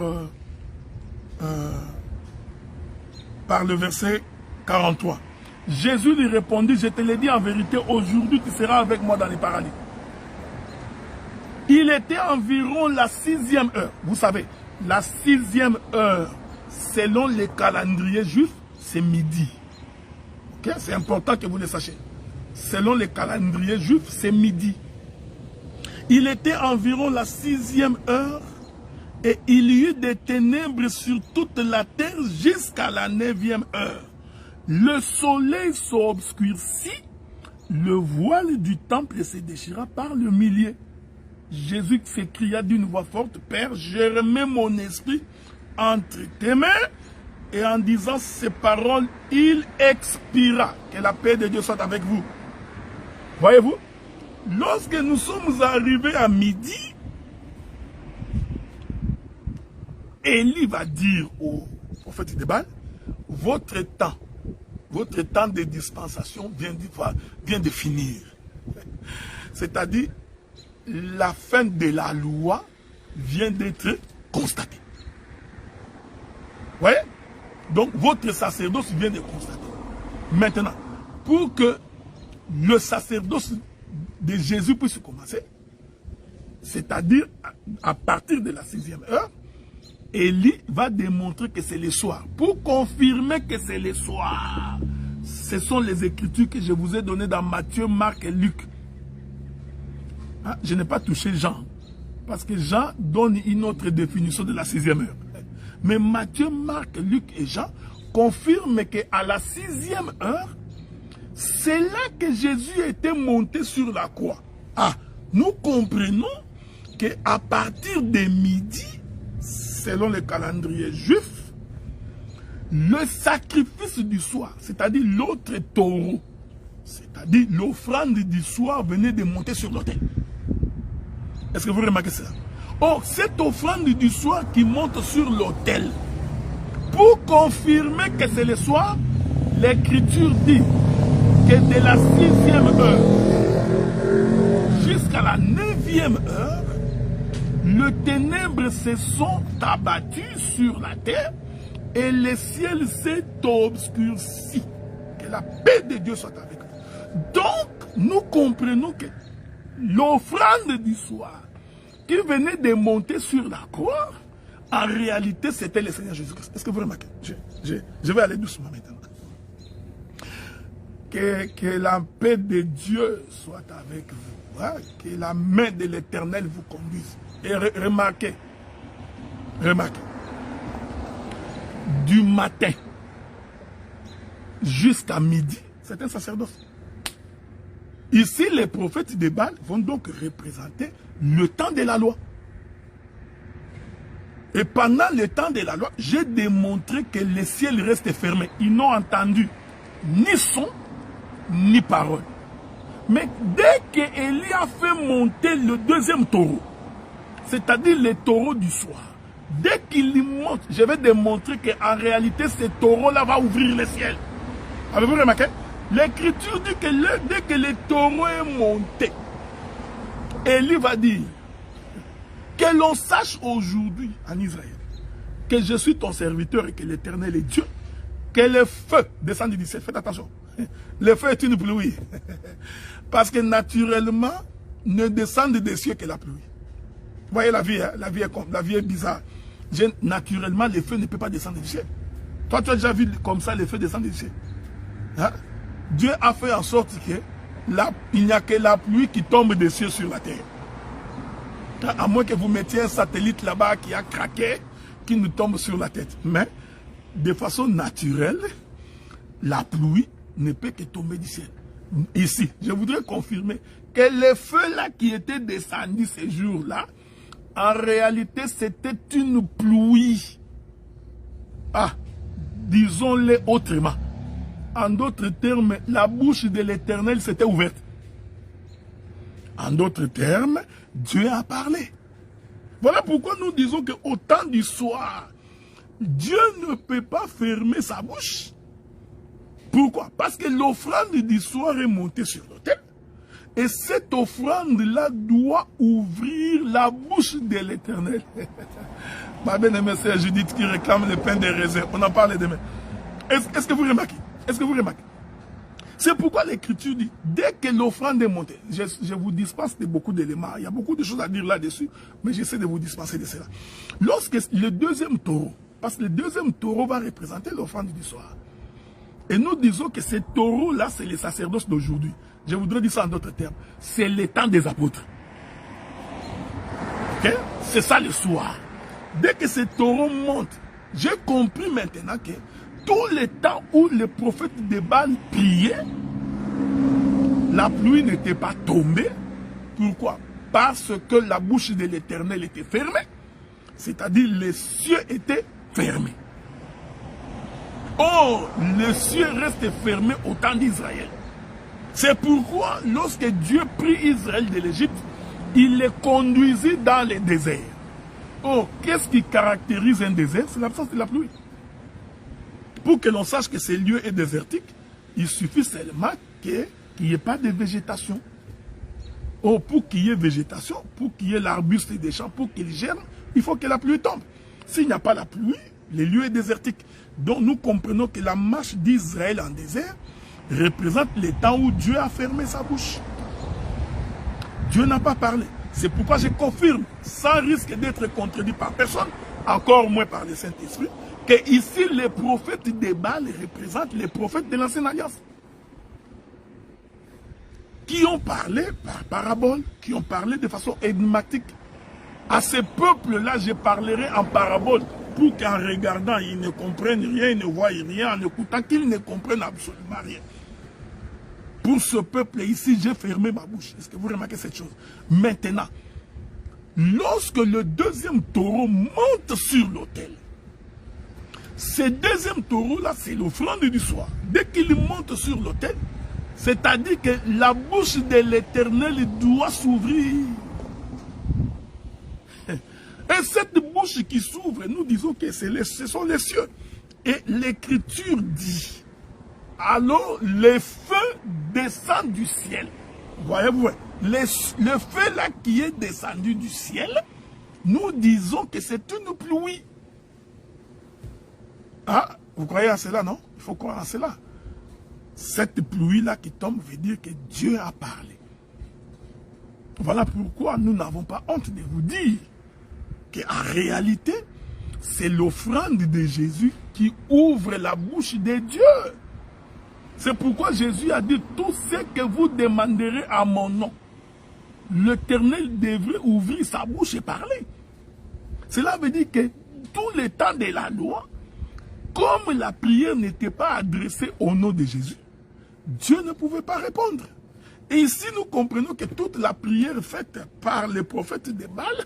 le verset 43. Jésus lui répondit, je te l'ai dit en vérité, aujourd'hui tu seras avec moi dans les paradis. Il était environ la 6e heure. Vous savez, la 6e heure, selon les calendriers juifs, c'est midi. Okay? C'est important que vous le sachiez. Selon les calendriers juifs, c'est midi. Il était environ la 6e heure et il y eut des ténèbres sur toute la terre jusqu'à la 9e heure. Le soleil s'obscurcit, le voile du temple se déchira par le milliers. Jésus s'écria d'une voix forte, Père, je remets mon esprit entre tes mains. Et en disant ces paroles, il expira. Que la paix de Dieu soit avec vous. Voyez-vous, lorsque nous sommes arrivés à midi, Élie va dire au prophète de Baal, votre temps de dispensation vient de finir. C'est-à-dire, la fin de la loi vient d'être constatée. Vous voyez? Donc, votre sacerdoce vient de constater. Maintenant, pour que le sacerdoce de Jésus puisse commencer, c'est-à-dire à partir de la 6e heure, Élie va démontrer que c'est le soir. Pour confirmer que c'est le soir, ce sont les écritures que je vous ai données dans Matthieu, Marc et Luc. Ah, je n'ai pas touché Jean, parce que Jean donne une autre définition de la 6e heure. Mais Matthieu, Marc, Luc et Jean confirment qu'à la 6e heure, c'est là que Jésus était monté sur la croix. Ah, nous comprenons qu'à partir de midi, selon le calendrier juif, le sacrifice du soir, c'est-à-dire l'autre taureau, c'est-à-dire l'offrande du soir venait de monter sur l'autel. Est-ce que vous remarquez cela? Or, cette offrande du soir qui monte sur l'autel, pour confirmer que c'est le soir, l'Écriture dit que de la 6e heure jusqu'à la 9e heure, les ténèbres se sont abattues sur la terre et le ciel s'est obscurci. Que la paix de Dieu soit avec nous. Donc, nous comprenons que l'offrande du soir qui venait de monter sur la croix, en réalité, c'était le Seigneur Jésus-Christ. Est-ce que vous remarquez? Je vais aller doucement maintenant. Que la paix de Dieu soit avec vous. Hein? Que la main de l'Éternel vous conduise. Et remarquez, du matin jusqu'à midi, c'est un sacerdoce. Ici, les prophètes de Baal vont donc représenter le temps de la loi. Et pendant le temps de la loi, j'ai démontré que les ciels restent fermés. Ils n'ont entendu ni son, ni parole. Mais dès qu'Élie a fait monter le deuxième taureau, c'est-à-dire le taureau du soir, dès qu'il monte, je vais démontrer qu'en réalité, ce taureau-là va ouvrir le ciel. Avez-vous remarqué? L'Écriture dit que dès que le taureau est monté, Élie va dire que l'on sache aujourd'hui en Israël que je suis ton serviteur et que l'Éternel est Dieu, que le feu descend du ciel. Faites attention, le feu est une pluie. Parce que naturellement, ne descend des cieux que la pluie. Vous voyez la vie, hein? La vie est bizarre. Naturellement, le feu ne peut pas descendre du ciel. Toi, tu as déjà vu comme ça le feu descendre du ciel. Hein? Dieu a fait en sorte qu'il n'y a que la pluie qui tombe des cieux sur la terre. À moins que vous mettiez un satellite là-bas qui a craqué, qui nous tombe sur la tête. Mais, de façon naturelle, la pluie ne peut que tomber du ciel. Ici, je voudrais confirmer que le feu là qui était descendu ces jours-là, en réalité, c'était une pluie. Ah, disons-le autrement. En d'autres termes, la bouche de l'Éternel s'était ouverte. En d'autres termes, Dieu a parlé. Voilà pourquoi nous disons qu'au temps du soir, Dieu ne peut pas fermer sa bouche. Pourquoi? Parce que l'offrande du soir est montée sur l'autel. Et cette offrande-là doit ouvrir la bouche de l'Éternel. Ma bien-aimée sœur Judith qui réclame le pain des raisins. On en parle demain. Est-ce que vous remarquez? Est-ce que vous remarquez? C'est pourquoi l'Écriture dit, dès que l'offrande est montée, je vous dispense de beaucoup d'éléments, il y a beaucoup de choses à dire là-dessus, mais j'essaie de vous dispenser de cela. Lorsque le deuxième taureau, parce que le deuxième taureau va représenter l'offrande du soir, et nous disons que ce taureau-là, c'est les sacerdoces d'aujourd'hui. Je voudrais dire ça en d'autres termes. C'est le temps des apôtres. Okay? C'est ça le soir. Dès que ce taureau monte, j'ai compris maintenant que tout le temps où les prophètes de Baal priaient, la pluie n'était pas tombée. Pourquoi? Parce que la bouche de l'Éternel était fermée. C'est-à-dire les cieux étaient fermés. Or, les cieux restent fermés au temps d'Israël. C'est pourquoi, lorsque Dieu prit Israël de l'Égypte, il les conduisit dans le désert. Or, qu'est-ce qui caractérise un désert? C'est l'absence de la pluie. Pour que l'on sache que ce lieu est désertique, il suffit seulement qu'il n'y ait pas de végétation. Or, pour qu'il y ait végétation, pour qu'il y ait l'arbuste des champs, pour qu'il germe, il faut que la pluie tombe. S'il n'y a pas la pluie, le lieu est désertique. Donc, nous comprenons que la marche d'Israël en désert représente le temps où Dieu a fermé sa bouche. Dieu n'a pas parlé. C'est pourquoi je confirme, sans risque d'être contredit par personne, encore moins par le Saint-Esprit, que ici les prophètes de Baal représentent les prophètes de l'Ancienne Alliance. Qui ont parlé par parabole, qui ont parlé de façon énigmatique. À ce peuple-là, je parlerai en parabole pour qu'en regardant, ils ne comprennent rien, ils ne voient rien, en écoutant, qu'ils ne comprennent absolument rien. Pour ce peuple ici, j'ai fermé ma bouche. Est-ce que vous remarquez cette chose? Maintenant, lorsque le deuxième taureau monte sur l'autel, ce deuxième taureau-là, c'est l'offrande du soir. Dès qu'il monte sur l'autel, c'est-à-dire que la bouche de l'Éternel doit s'ouvrir. bouche qui s'ouvre, nous disons que ce sont les cieux. Et l'Écriture dit, alors le feu descend du ciel. Voyez-vous, le feu là qui est descendu du ciel, nous disons que c'est une pluie. Ah, vous croyez à cela, non? Il faut croire à cela. Cette pluie-là qui tombe veut dire que Dieu a parlé. Voilà pourquoi nous n'avons pas honte de vous dire qu'en réalité, c'est l'offrande de Jésus qui ouvre la bouche de Dieu. C'est pourquoi Jésus a dit, tout ce que vous demanderez à mon nom, l'Éternel devrait ouvrir sa bouche et parler. Cela veut dire que tout le temps de la loi, comme la prière n'était pas adressée au nom de Jésus, Dieu ne pouvait pas répondre. Et ici, nous comprenons que toute la prière faite par les prophètes de Baal,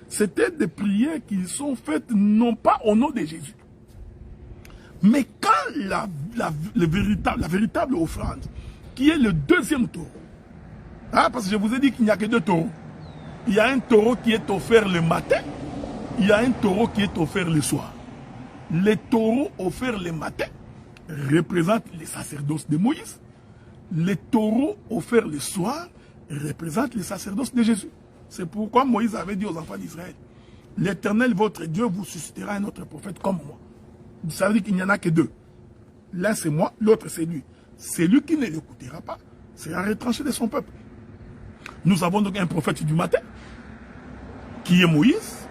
c'était des prières qui sont faites non pas au nom de Jésus. Mais quand la véritable offrande, qui est le deuxième taureau, hein, parce que je vous ai dit qu'il n'y a que deux taureaux. Il y a un taureau qui est offert le matin, il y a un taureau qui est offert le soir. Les taureaux offerts le matin représentent les sacerdoces de Moïse. Les taureaux offerts le soir représentent les sacerdoces de Jésus. C'est pourquoi Moïse avait dit aux enfants d'Israël, l'Éternel, votre Dieu, vous suscitera un autre prophète comme moi. Ça veut dire qu'il n'y en a que deux. L'un c'est moi, l'autre c'est lui. Celui qui ne l'écoutera pas sera retranché de son peuple. Nous avons donc un prophète du matin, qui est Moïse,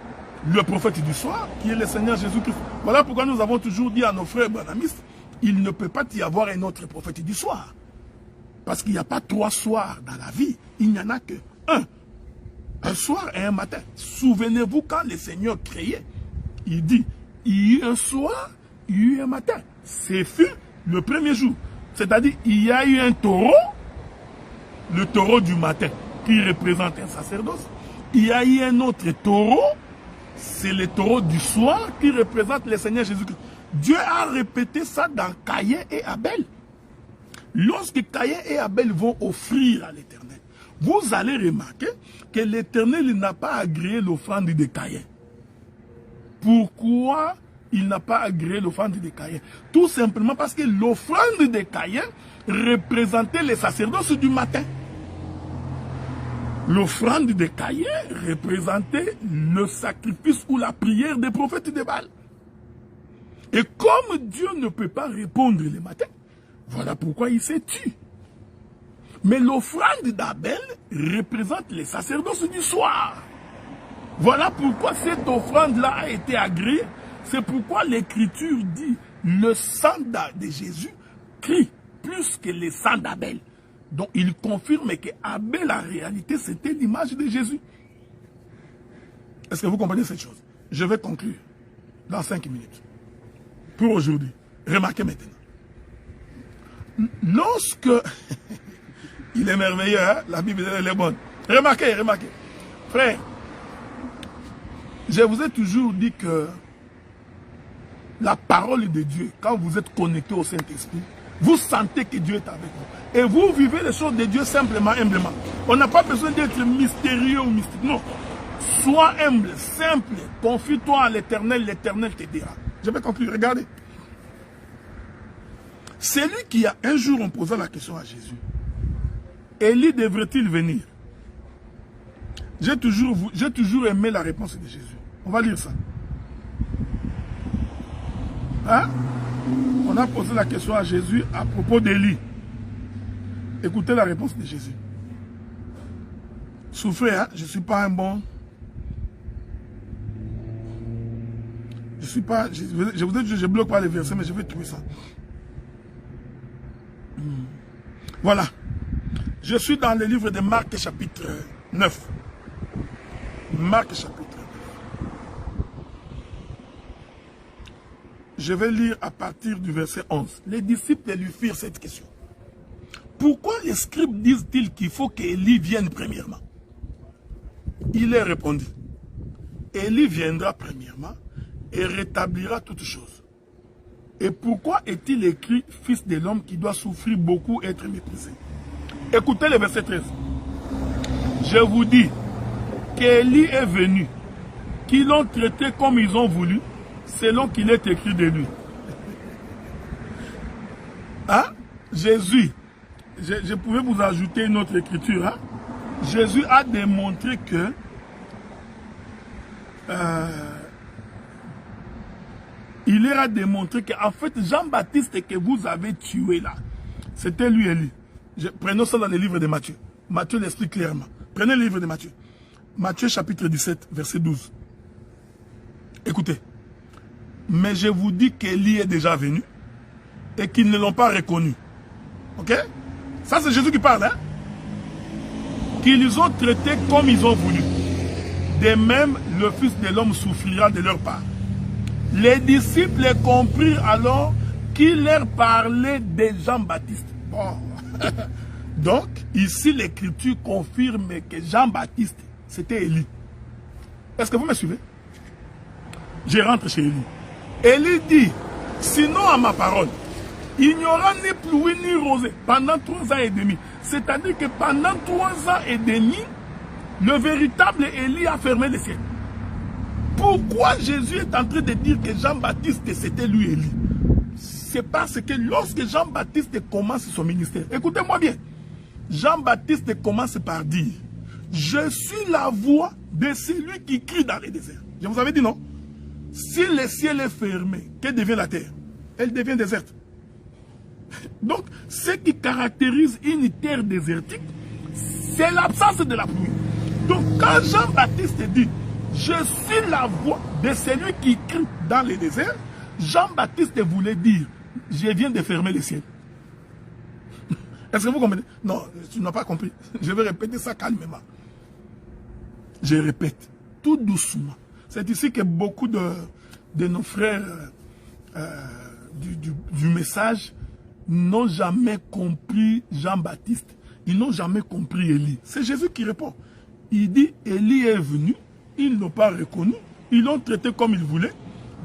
le prophète du soir, qui est le Seigneur Jésus-Christ. Voilà pourquoi nous avons toujours dit à nos frères branhamistes, il ne peut pas y avoir un autre prophète du soir. Parce qu'il n'y a pas trois soirs dans la vie, il n'y en a que un. Un soir et un matin. Souvenez-vous quand le Seigneur créait, il dit, il y a eu un soir, il y a eu un matin. C'est fut le premier jour. C'est-à-dire, il y a eu un taureau, le taureau du matin, qui représente un sacerdoce. Il y a eu un autre taureau, c'est le taureau du soir, qui représente le Seigneur Jésus-Christ. Dieu a répété ça dans Caïn et Abel. Lorsque Caïn et Abel vont offrir à l'Éternel, vous allez remarquer que l'Éternel n'a pas agréé l'offrande de Caïn. Pourquoi il n'a pas agréé l'offrande de Caïn? Tout simplement parce que l'offrande de Caïn représentait les sacerdoces du matin. L'offrande de Caïn représentait le sacrifice ou la prière des prophètes de Baal. Et comme Dieu ne peut pas répondre le matin, voilà pourquoi il s'est tué. Mais l'offrande d'Abel représente les sacerdoces du soir. Voilà pourquoi cette offrande-là a été agréée. C'est pourquoi l'Écriture dit le sang de Jésus crie plus que le sang d'Abel. Donc il confirme que Abel en réalité c'était l'image de Jésus. Est-ce que vous comprenez cette chose? Je vais conclure dans 5 minutes. Pour aujourd'hui. Remarquez maintenant. Lorsque... Il est merveilleux, hein? La Bible elle est bonne. Remarquez, remarquez. Frère, je vous ai toujours dit que la parole de Dieu, quand vous êtes connecté au Saint-Esprit, vous sentez que Dieu est avec vous. Et vous vivez les choses de Dieu simplement, humblement. On n'a pas besoin d'être mystérieux ou mystique. Non. Sois humble, simple. Confie-toi à l'Éternel, l'Éternel te dira. Je vais conclure. Regardez. C'est lui qui a un jour, on posa la question à Jésus. Élie devrait-il venir? J'ai toujours aimé la réponse de Jésus. On va lire ça. Hein? On a posé la question à Jésus à propos d'Élie. Écoutez la réponse de Jésus. Souffrez, hein? Je ne suis pas un bon... Je suis pas... Je vous ai dit, je ne bloque pas les versets, mais je vais trouver ça. Voilà. Je suis dans le livre de Marc chapitre 9. Marc chapitre 9. Je vais lire à partir du verset 11. Les disciples lui firent cette question. Pourquoi les scribes disent-ils qu'il faut qu'Élie vienne premièrement? Il leur répondit. Élie viendra premièrement et rétablira toutes choses. Et pourquoi est-il écrit fils de l'homme qui doit souffrir beaucoup et être méprisé? Écoutez le verset 13. Je vous dis qu'Élie est venu qui l'ont traité comme ils ont voulu, selon qu'il est écrit de lui. Hein? Jésus, je pouvais vous ajouter une autre écriture. Hein? Jésus a démontré que il leur a démontré qu'en fait, Jean-Baptiste que vous avez tué là, c'était lui Élie. Prenons ça dans le livre de Matthieu. Matthieu l'explique clairement. Prenez le livre de Matthieu. Matthieu chapitre 17, verset 12. Écoutez. Mais je vous dis qu'Élie est déjà venu et qu'ils ne l'ont pas reconnu. Ok? Ça c'est Jésus qui parle. Hein? Qu'ils ont traité comme ils ont voulu. De même, le Fils de l'homme souffrira de leur part. Les disciples comprirent alors qu'il leur parlait de Jean-Baptiste. Bon. Donc, ici, l'Écriture confirme que Jean-Baptiste, c'était Élie. Est-ce que vous me suivez? Je rentre chez Élie. Élie dit, sinon à ma parole, il n'y aura ni pluie ni rosée pendant 3 ans et demi. C'est-à-dire que pendant 3 ans et demi, le véritable Élie a fermé les cieux. Pourquoi Jésus est en train de dire que Jean-Baptiste, c'était lui Élie? C'est parce que lorsque Jean-Baptiste commence son ministère, écoutez-moi bien, Jean-Baptiste commence par dire, je suis la voix de celui qui crie dans les déserts. Je vous avais dit non? Si le ciel est fermé, que devient la terre? Elle devient déserte. Donc, ce qui caractérise une terre désertique, c'est l'absence de la pluie. Donc, quand Jean-Baptiste dit, je suis la voix de celui qui crie dans les déserts, Jean-Baptiste voulait dire, je viens de fermer le ciel. Est-ce que vous comprenez? Non, tu n'as pas compris. Je vais répéter ça calmement. Je répète, tout doucement. C'est ici que beaucoup de nos frères du message n'ont jamais compris Jean-Baptiste. Ils n'ont jamais compris Élie. C'est Jésus qui répond. Il dit, Élie est venu, ils ne l'ont pas reconnu, ils l'ont traité comme ils voulaient,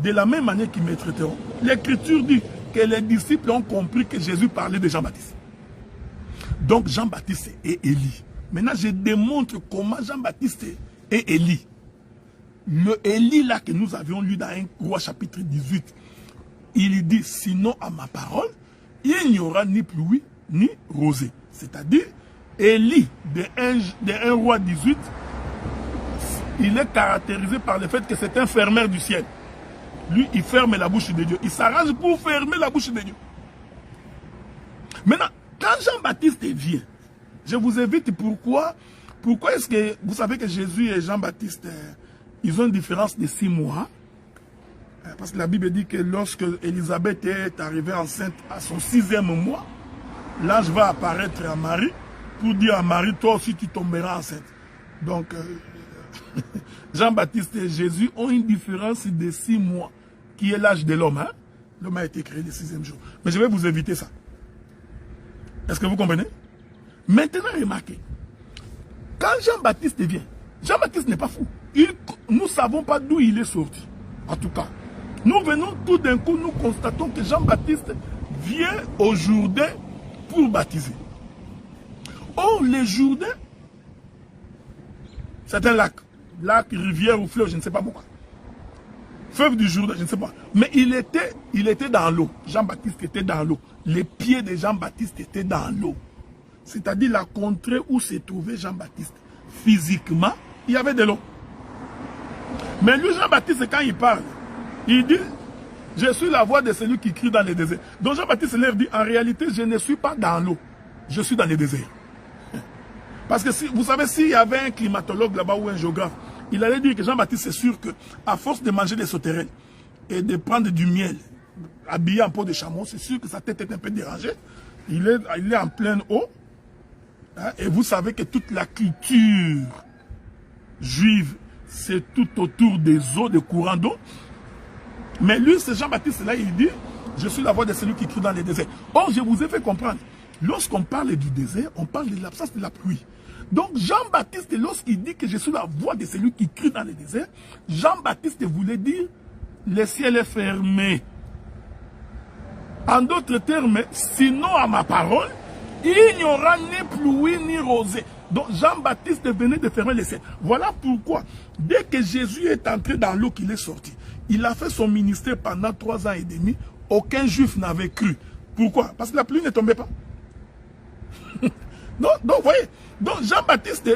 de la même manière qu'ils me traiteront. L'Écriture dit que les disciples ont compris que Jésus parlait de Jean-Baptiste. Donc Jean-Baptiste est Élie. Maintenant, je démontre comment Jean-Baptiste est Élie. Le Élie là que nous avions lu dans 1 Roi chapitre 18, il dit, sinon à ma parole, il n'y aura ni pluie ni rosée. C'est-à-dire, Élie de 1 Roi 18, il est caractérisé par le fait que c'est un fermeur du ciel. Lui, il ferme la bouche de Dieu. Il s'arrange pour fermer la bouche de Dieu. Maintenant, quand Jean-Baptiste vient, je vous invite pourquoi est-ce que vous savez que Jésus et Jean-Baptiste, ils ont une différence de 6 mois. Parce que la Bible dit que lorsque Élisabeth est arrivée enceinte à son 6e mois, l'ange va apparaître à Marie pour dire à Marie, toi aussi tu tomberas enceinte. Donc, Jean-Baptiste et Jésus ont une différence de 6 mois, qui est l'âge de l'homme. Hein? L'homme a été créé le 6e jour. Mais je vais vous éviter ça. Est-ce que vous comprenez? Maintenant, remarquez. Quand Jean-Baptiste vient, Jean-Baptiste n'est pas fou. Nous ne savons pas d'où il est sorti. En tout cas, nous venons tout d'un coup, nous constatons que Jean-Baptiste vient au Jourdain pour baptiser. Or, le Jourdain, c'est un lac. Lac, rivière ou fleuve, je ne sais pas pourquoi. Fleuve du Jourdain, je ne sais pas. Mais il était dans l'eau. Jean-Baptiste était dans l'eau. Les pieds de Jean-Baptiste étaient dans l'eau. C'est-à-dire la contrée où se trouvait Jean-Baptiste. Physiquement, il y avait de l'eau. Mais lui, Jean-Baptiste, quand il parle, il dit, je suis la voix de celui qui crie dans les déserts. Donc Jean-Baptiste leur dit, en réalité, je ne suis pas dans l'eau. Je suis dans les déserts. Parce que vous savez, s'il y avait un climatologue là-bas ou un géographe, il allait dire que Jean-Baptiste, c'est sûr qu'à force de manger des sauterelles et de prendre du miel, habillé en peau de chameau, c'est sûr que sa tête est un peu dérangée. Il est en pleine eau. Hein, et vous savez que toute la culture juive, c'est tout autour des eaux, des courants d'eau. Mais lui, ce Jean-Baptiste là, il dit, je suis la voix de celui qui crie dans les déserts. Or, je vous ai fait comprendre, lorsqu'on parle du désert, on parle de l'absence de la pluie. Donc, Jean-Baptiste, lorsqu'il dit que je suis la voix de celui qui crie dans les déserts, Jean-Baptiste voulait dire, le ciel est fermé. En d'autres termes, sinon à ma parole, il n'y aura ni pluie ni rosée. Donc Jean-Baptiste venait de fermer les ciels. Voilà pourquoi, dès que Jésus est entré dans l'eau qu'il est sorti, il a fait son ministère pendant 3 ans et demi. Aucun juif n'avait cru. Pourquoi? Parce que la pluie ne tombait pas. Donc, vous voyez, donc Jean-Baptiste,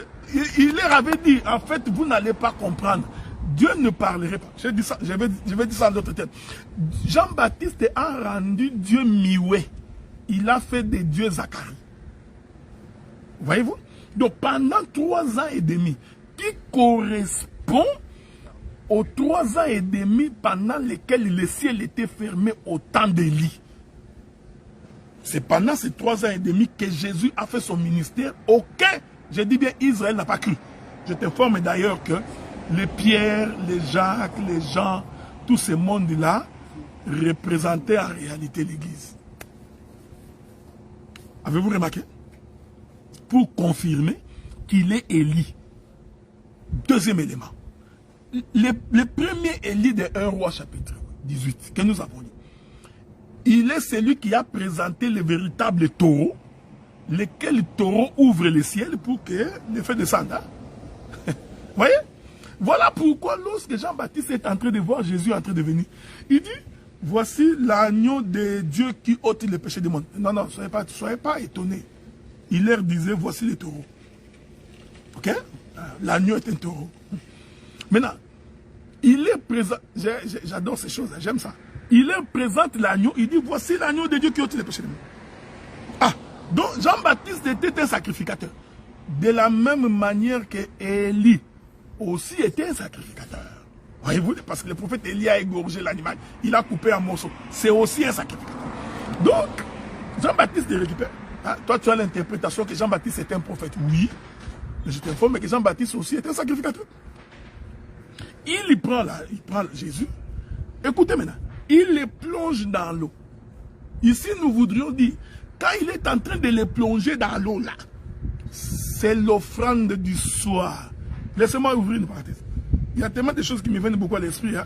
il leur avait dit, en fait, vous n'allez pas comprendre. Dieu ne parlerait pas. Je vais dire ça en d'autres termes. Jean-Baptiste a rendu Dieu mioué. Il a fait des dieux Zacharie. Voyez-vous? Donc pendant 3 ans et demi, qui correspond aux 3 ans et demi pendant lesquels le ciel était fermé au temps d'Élie. C'est pendant ces 3 ans et demi que Jésus a fait son ministère. Aucun, je dis bien Israël n'a pas cru. Je t'informe d'ailleurs que les Pierre, les Jacques, les Jean, tous ces mondes-là représentaient en réalité l'Église. Avez-vous remarqué? Pour confirmer qu'il est Élie. Deuxième élément. Le premier Élie de 1 Roi chapitre 18 que nous avons lu. Il est celui qui a présenté le véritable taureau, lequel taureau ouvre le ciel pour que le feu descende. Hein? Voyez? Voilà pourquoi lorsque Jean-Baptiste est en train de voir Jésus en train de venir, il dit, voici l'agneau de Dieu qui ôte les péchés du monde. Non, non, soyez pas étonnés. Il leur disait, voici le taureau. Ok? L'agneau est un taureau. Maintenant, il est présent, j'adore ces choses, j'aime ça. Il leur présente l'agneau, il dit, voici l'agneau de Dieu qui ôte les péchés du monde. Ah, donc Jean-Baptiste était un sacrificateur. De la même manière que Élie aussi était un sacrificateur. Voyez-vous, parce que le prophète Élie a égorgé l'animal, il a coupé en morceaux. C'est aussi un sacrificateur. Donc, Jean-Baptiste le récupère. Hein? Toi, tu as l'interprétation que Jean-Baptiste est un prophète. Oui, mais je t'informe que Jean-Baptiste aussi est un sacrificateur. Il prend Jésus. Écoutez maintenant, il le plonge dans l'eau. Ici, nous voudrions dire, quand il est en train de le plonger dans l'eau là, c'est l'offrande du soir. Laissez-moi ouvrir une parenthèse. Il y a tellement de choses qui me viennent beaucoup à l'esprit. Hein.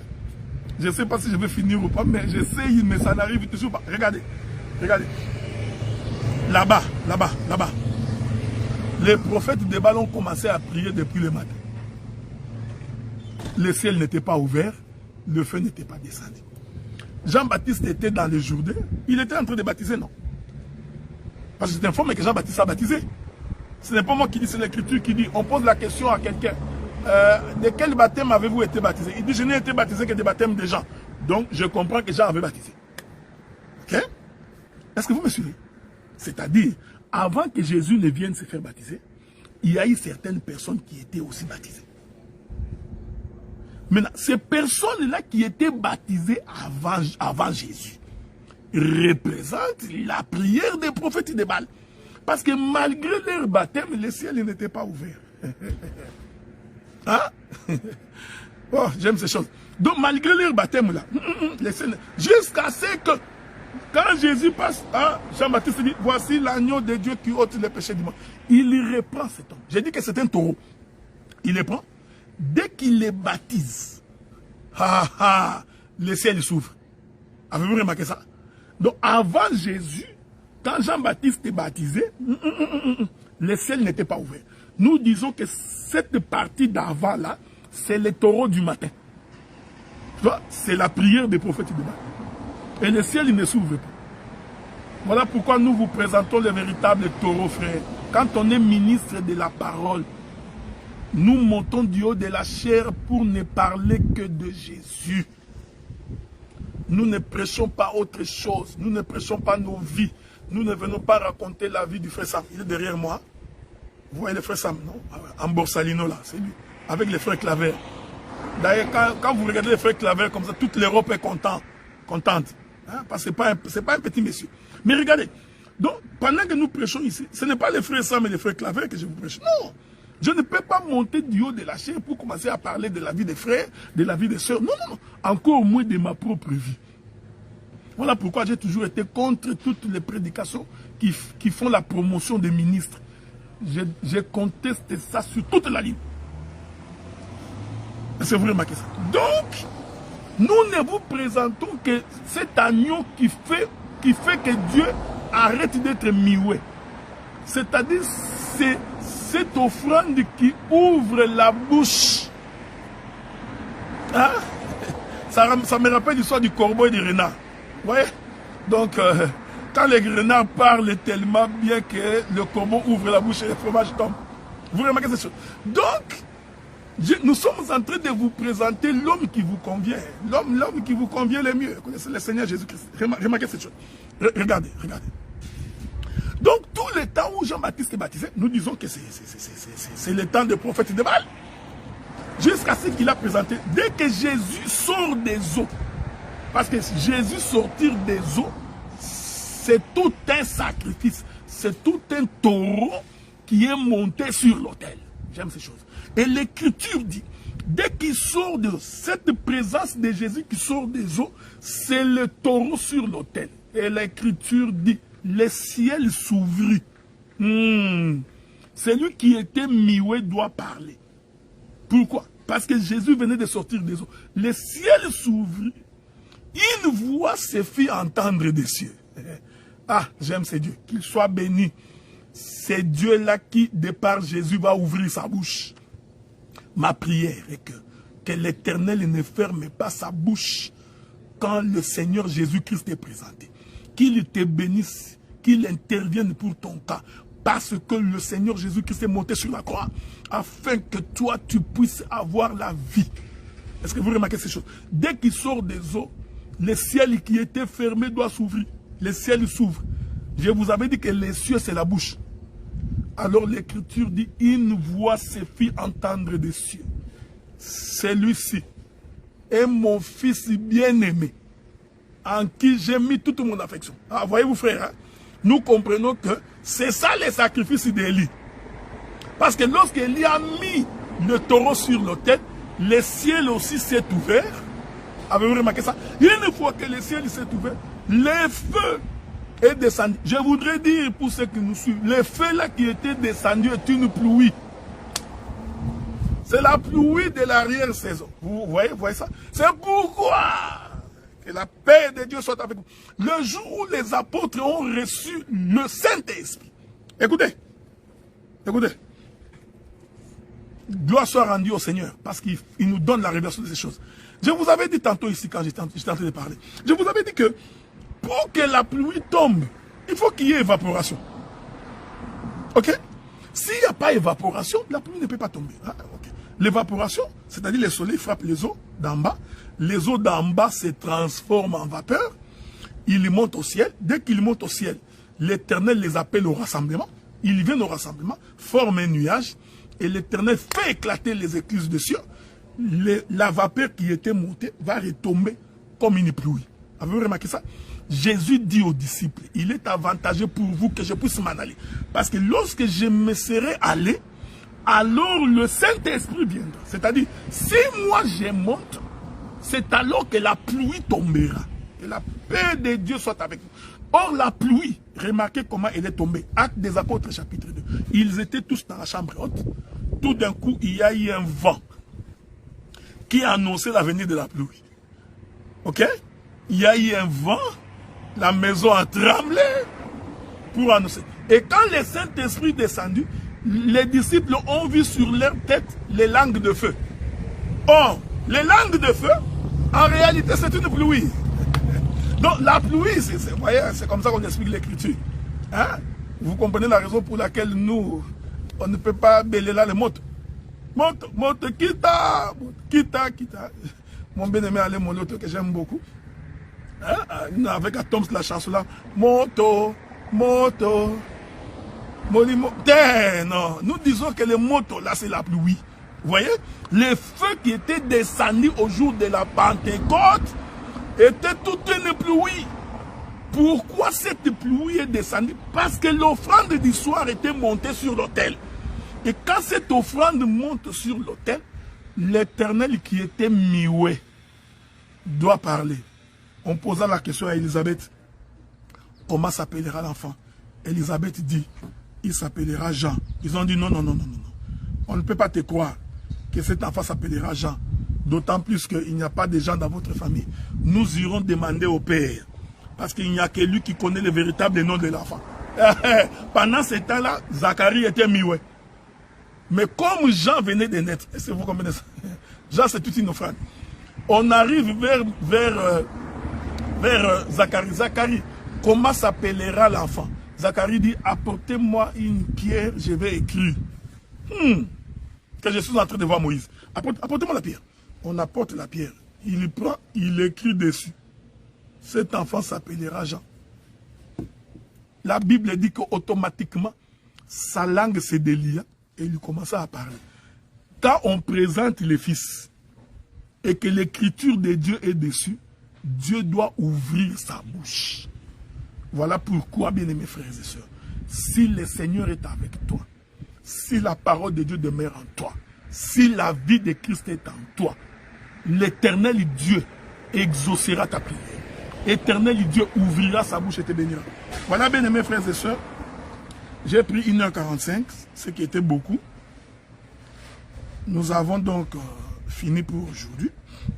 Je ne sais pas si je vais finir ou pas, mais j'essaye, mais ça n'arrive toujours pas. Regardez, regardez. Là-bas, là-bas, là-bas. Les prophètes de Baal ont commencé à prier depuis le matin. Le ciel n'était pas ouvert, le feu n'était pas descendu. Jean-Baptiste était dans le Jourdain, il était en train de baptiser, non? Parce que je t'informe que Jean-Baptiste a baptisé. Ce n'est pas moi qui dis, c'est l'écriture qui dit, on pose la question à quelqu'un, de quel baptême avez-vous été baptisé? Il dit, je n'ai été baptisé que des baptêmes de Jean. Donc, je comprends que Jean avait baptisé. Ok? Est-ce que vous me suivez? C'est-à-dire, avant que Jésus ne vienne se faire baptiser, il y a eu certaines personnes qui étaient aussi baptisées. Maintenant, ces personnes-là qui étaient baptisées avant Jésus représentent la prière des prophètes de Baal. Parce que malgré leur baptême, le ciel n'était pas ouvert. Hein? Oh, j'aime ces choses. Donc, malgré leur baptême, là, jusqu'à ce que, quand Jésus passe, hein, Jean-Baptiste dit, voici l'agneau de Dieu qui ôte les péchés du monde. Il reprend cet homme. J'ai dit que c'est un taureau. Il le prend. Dès qu'il les baptise, le ciel s'ouvre. Avez-vous remarqué ça? Donc, avant Jésus, quand Jean-Baptiste est baptisé, le ciel n'était pas ouvert. Nous disons que cette partie d'avant là, c'est le taureau du matin. C'est la prière des prophètes de Baal. Et le ciel ne s'ouvre pas. Voilà pourquoi nous vous présentons le véritable taureau, frère. Quand on est ministre de la parole, nous montons du haut de la chair pour ne parler que de Jésus. Nous ne prêchons pas autre chose. Nous ne prêchons pas nos vies. Nous ne venons pas raconter la vie du frère Sam. Il est derrière moi. Vous voyez le frère Sam, non? En Borsalino, là, c'est lui. Avec les frères Claver. D'ailleurs, quand vous regardez les frères Claver comme ça, toute l'Europe est contente. Hein? Parce que ce n'est pas un petit monsieur. Mais regardez. Donc, pendant que nous prêchons ici, ce n'est pas les frères Sam et les frères Claver que je vous prêche. Non. Je ne peux pas monter du haut de la chair pour commencer à parler de la vie des frères, de la vie des sœurs. Non, non, non. Encore moins de ma propre vie. Voilà pourquoi j'ai toujours été contre toutes les prédications qui font la promotion des ministres. Je conteste ça sur toute la ligne. C'est vrai, remarquez ça. Donc, nous ne vous présentons que cet agneau qui fait que Dieu arrête d'être mioué. C'est-à-dire, cette offrande qui ouvre la bouche. Hein? Ça me rappelle l'histoire du corbeau et du renard. Vous voyez? Donc, quand les renards parlent tellement bien que le corbeau ouvre la bouche et le fromage tombe. Vous remarquez cette chose? Donc, nous sommes en train de vous présenter l'homme qui vous convient. L'homme qui vous convient le mieux. Vous connaissez le Seigneur Jésus-Christ. Remarquez cette chose. Regardez. Donc, tout le temps où Jean-Baptiste est baptisé, nous disons que c'est le temps des prophètes de Baal. Jusqu'à ce qu'il a présenté, dès que Jésus sort des eaux, parce que Jésus sortir des eaux, c'est tout un sacrifice, c'est tout un taureau qui est monté sur l'autel. J'aime ces choses. Et l'Écriture dit, dès qu'il sort de cette présence de Jésus qui sort des eaux, c'est le taureau sur l'autel. Et l'Écriture dit, le ciel s'ouvrit. Celui qui était muet doit parler. Pourquoi? Parce que Jésus venait de sortir des eaux. Le ciel s'ouvrit. Une voix se fit entendre des cieux. Ah, j'aime ce Dieu. Qu'il soit béni. C'est Dieu-là qui, de par Jésus, va ouvrir sa bouche. Ma prière est que l'Éternel ne ferme pas sa bouche quand le Seigneur Jésus-Christ est présenté. Qu'il te bénisse, qu'il intervienne pour ton cas. Parce que le Seigneur Jésus-Christ est monté sur la croix, afin que toi, tu puisses avoir la vie. Est-ce que vous remarquez ces choses? Dès qu'il sort des eaux, le ciel qui était fermé doit s'ouvrir. Le ciel s'ouvre. Je vous avais dit que les cieux, c'est la bouche. Alors l'Écriture dit, une voix se fit entendre des cieux. Celui-ci est mon fils bien-aimé, en qui j'ai mis toute mon affection. Ah, voyez-vous, frère, hein? Nous comprenons que c'est ça les sacrifices d'Élie. Parce que lorsqu'Élie a mis le taureau sur l'autel, le ciel aussi s'est ouvert. Avez-vous remarqué ça? Une fois que le ciel s'est ouvert, le feu est descendu. Je voudrais dire pour ceux qui nous suivent, le feu là qui était descendu est une pluie. C'est la pluie de l'arrière-saison. Vous voyez ça? C'est pourquoi que la paix de Dieu soit avec vous. Le jour où les apôtres ont reçu le Saint-Esprit. Écoutez. Gloire soit rendue au Seigneur, parce qu'il nous donne la révélation de ces choses. Je vous avais dit tantôt ici, quand j'étais en train de parler, je vous avais dit que pour que la pluie tombe, il faut qu'il y ait évaporation. Ok? S'il n'y a pas évaporation, la pluie ne peut pas tomber. Ah, okay. L'évaporation, c'est-à-dire le soleil frappe les eaux d'en bas. Les eaux d'en bas se transforment en vapeur. Ils montent au ciel. Dès qu'ils montent au ciel, l'Éternel les appelle au rassemblement. Ils viennent au rassemblement, forment un nuage. Et l'Éternel fait éclater les écluses de cieux. La vapeur qui était montée va retomber comme une pluie. Avez-vous remarqué ça? Jésus dit aux disciples, il est avantageux pour vous que je puisse m'en aller. Parce que lorsque je me serai allé, alors le Saint-Esprit viendra. C'est-à-dire, si moi je monte, c'est alors que la pluie tombera. Et la paix de Dieu soit avec vous. Or, la pluie, remarquez comment elle est tombée. Actes des Apôtres, chapitre 2. Ils étaient tous dans la chambre haute. Tout d'un coup, il y a eu un vent qui a annoncé la venue de la pluie. Ok? Il y a eu un vent, la maison a tremblé pour annoncer. Et quand le Saint-Esprit est descendu, les disciples ont vu sur leur tête les langues de feu. Or, les langues de feu, en réalité, c'est une pluie. Donc, la pluie, c'est comme ça qu'on explique l'Écriture. Hein? Vous comprenez la raison pour laquelle nous, on ne peut pas bêler là les motos. Moto, quitta. Mon bien-aimé Alain Moloto, que j'aime beaucoup. Hein? Avec Atoms, la chanson là. Moto. Non, nous disons que les motos, là, c'est la pluie. Vous voyez? Les feux qui étaient descendus au jour de la Pentecôte étaient toute une pluie. Pourquoi cette pluie est descendue? Parce que l'offrande du soir était montée sur l'autel. Et quand cette offrande monte sur l'autel, l'Éternel qui était muet doit parler. On posa la question à Élisabeth, comment s'appellera l'enfant? Élisabeth dit, il s'appellera Jean. Ils ont dit non. On ne peut pas te croire que cet enfant s'appellera Jean. D'autant plus qu'il n'y a pas de gens dans votre famille. Nous irons demander au Père. Parce qu'il n'y a que lui qui connaît le véritable nom de l'enfant. Pendant ce temps-là, Zacharie était muet. Mais comme Jean venait de naître, est-ce que vous comprenez ça? Jean, c'est toute une offrande. On arrive vers Zacharie. Zacharie, comment s'appellera l'enfant? Zacharie dit, apportez-moi une pierre, je vais écrire. Que je suis en train de voir Moïse. Apportez-moi la pierre. On apporte la pierre. Il prend, il écrit dessus. Cet enfant s'appellera Jean. La Bible dit qu'automatiquement, sa langue se délia et il commença à parler. Quand on présente les fils et que l'écriture de Dieu est dessus, Dieu doit ouvrir sa bouche. Voilà pourquoi, bien-aimés frères et sœurs, si le Seigneur est avec toi, si la parole de Dieu demeure en toi, si la vie de Christ est en toi, l'Éternel Dieu exaucera ta prière. L'Éternel Dieu ouvrira sa bouche et te bénira. Voilà, bien-aimés frères et sœurs, j'ai pris 1h45, ce qui était beaucoup. Nous avons donc fini pour aujourd'hui.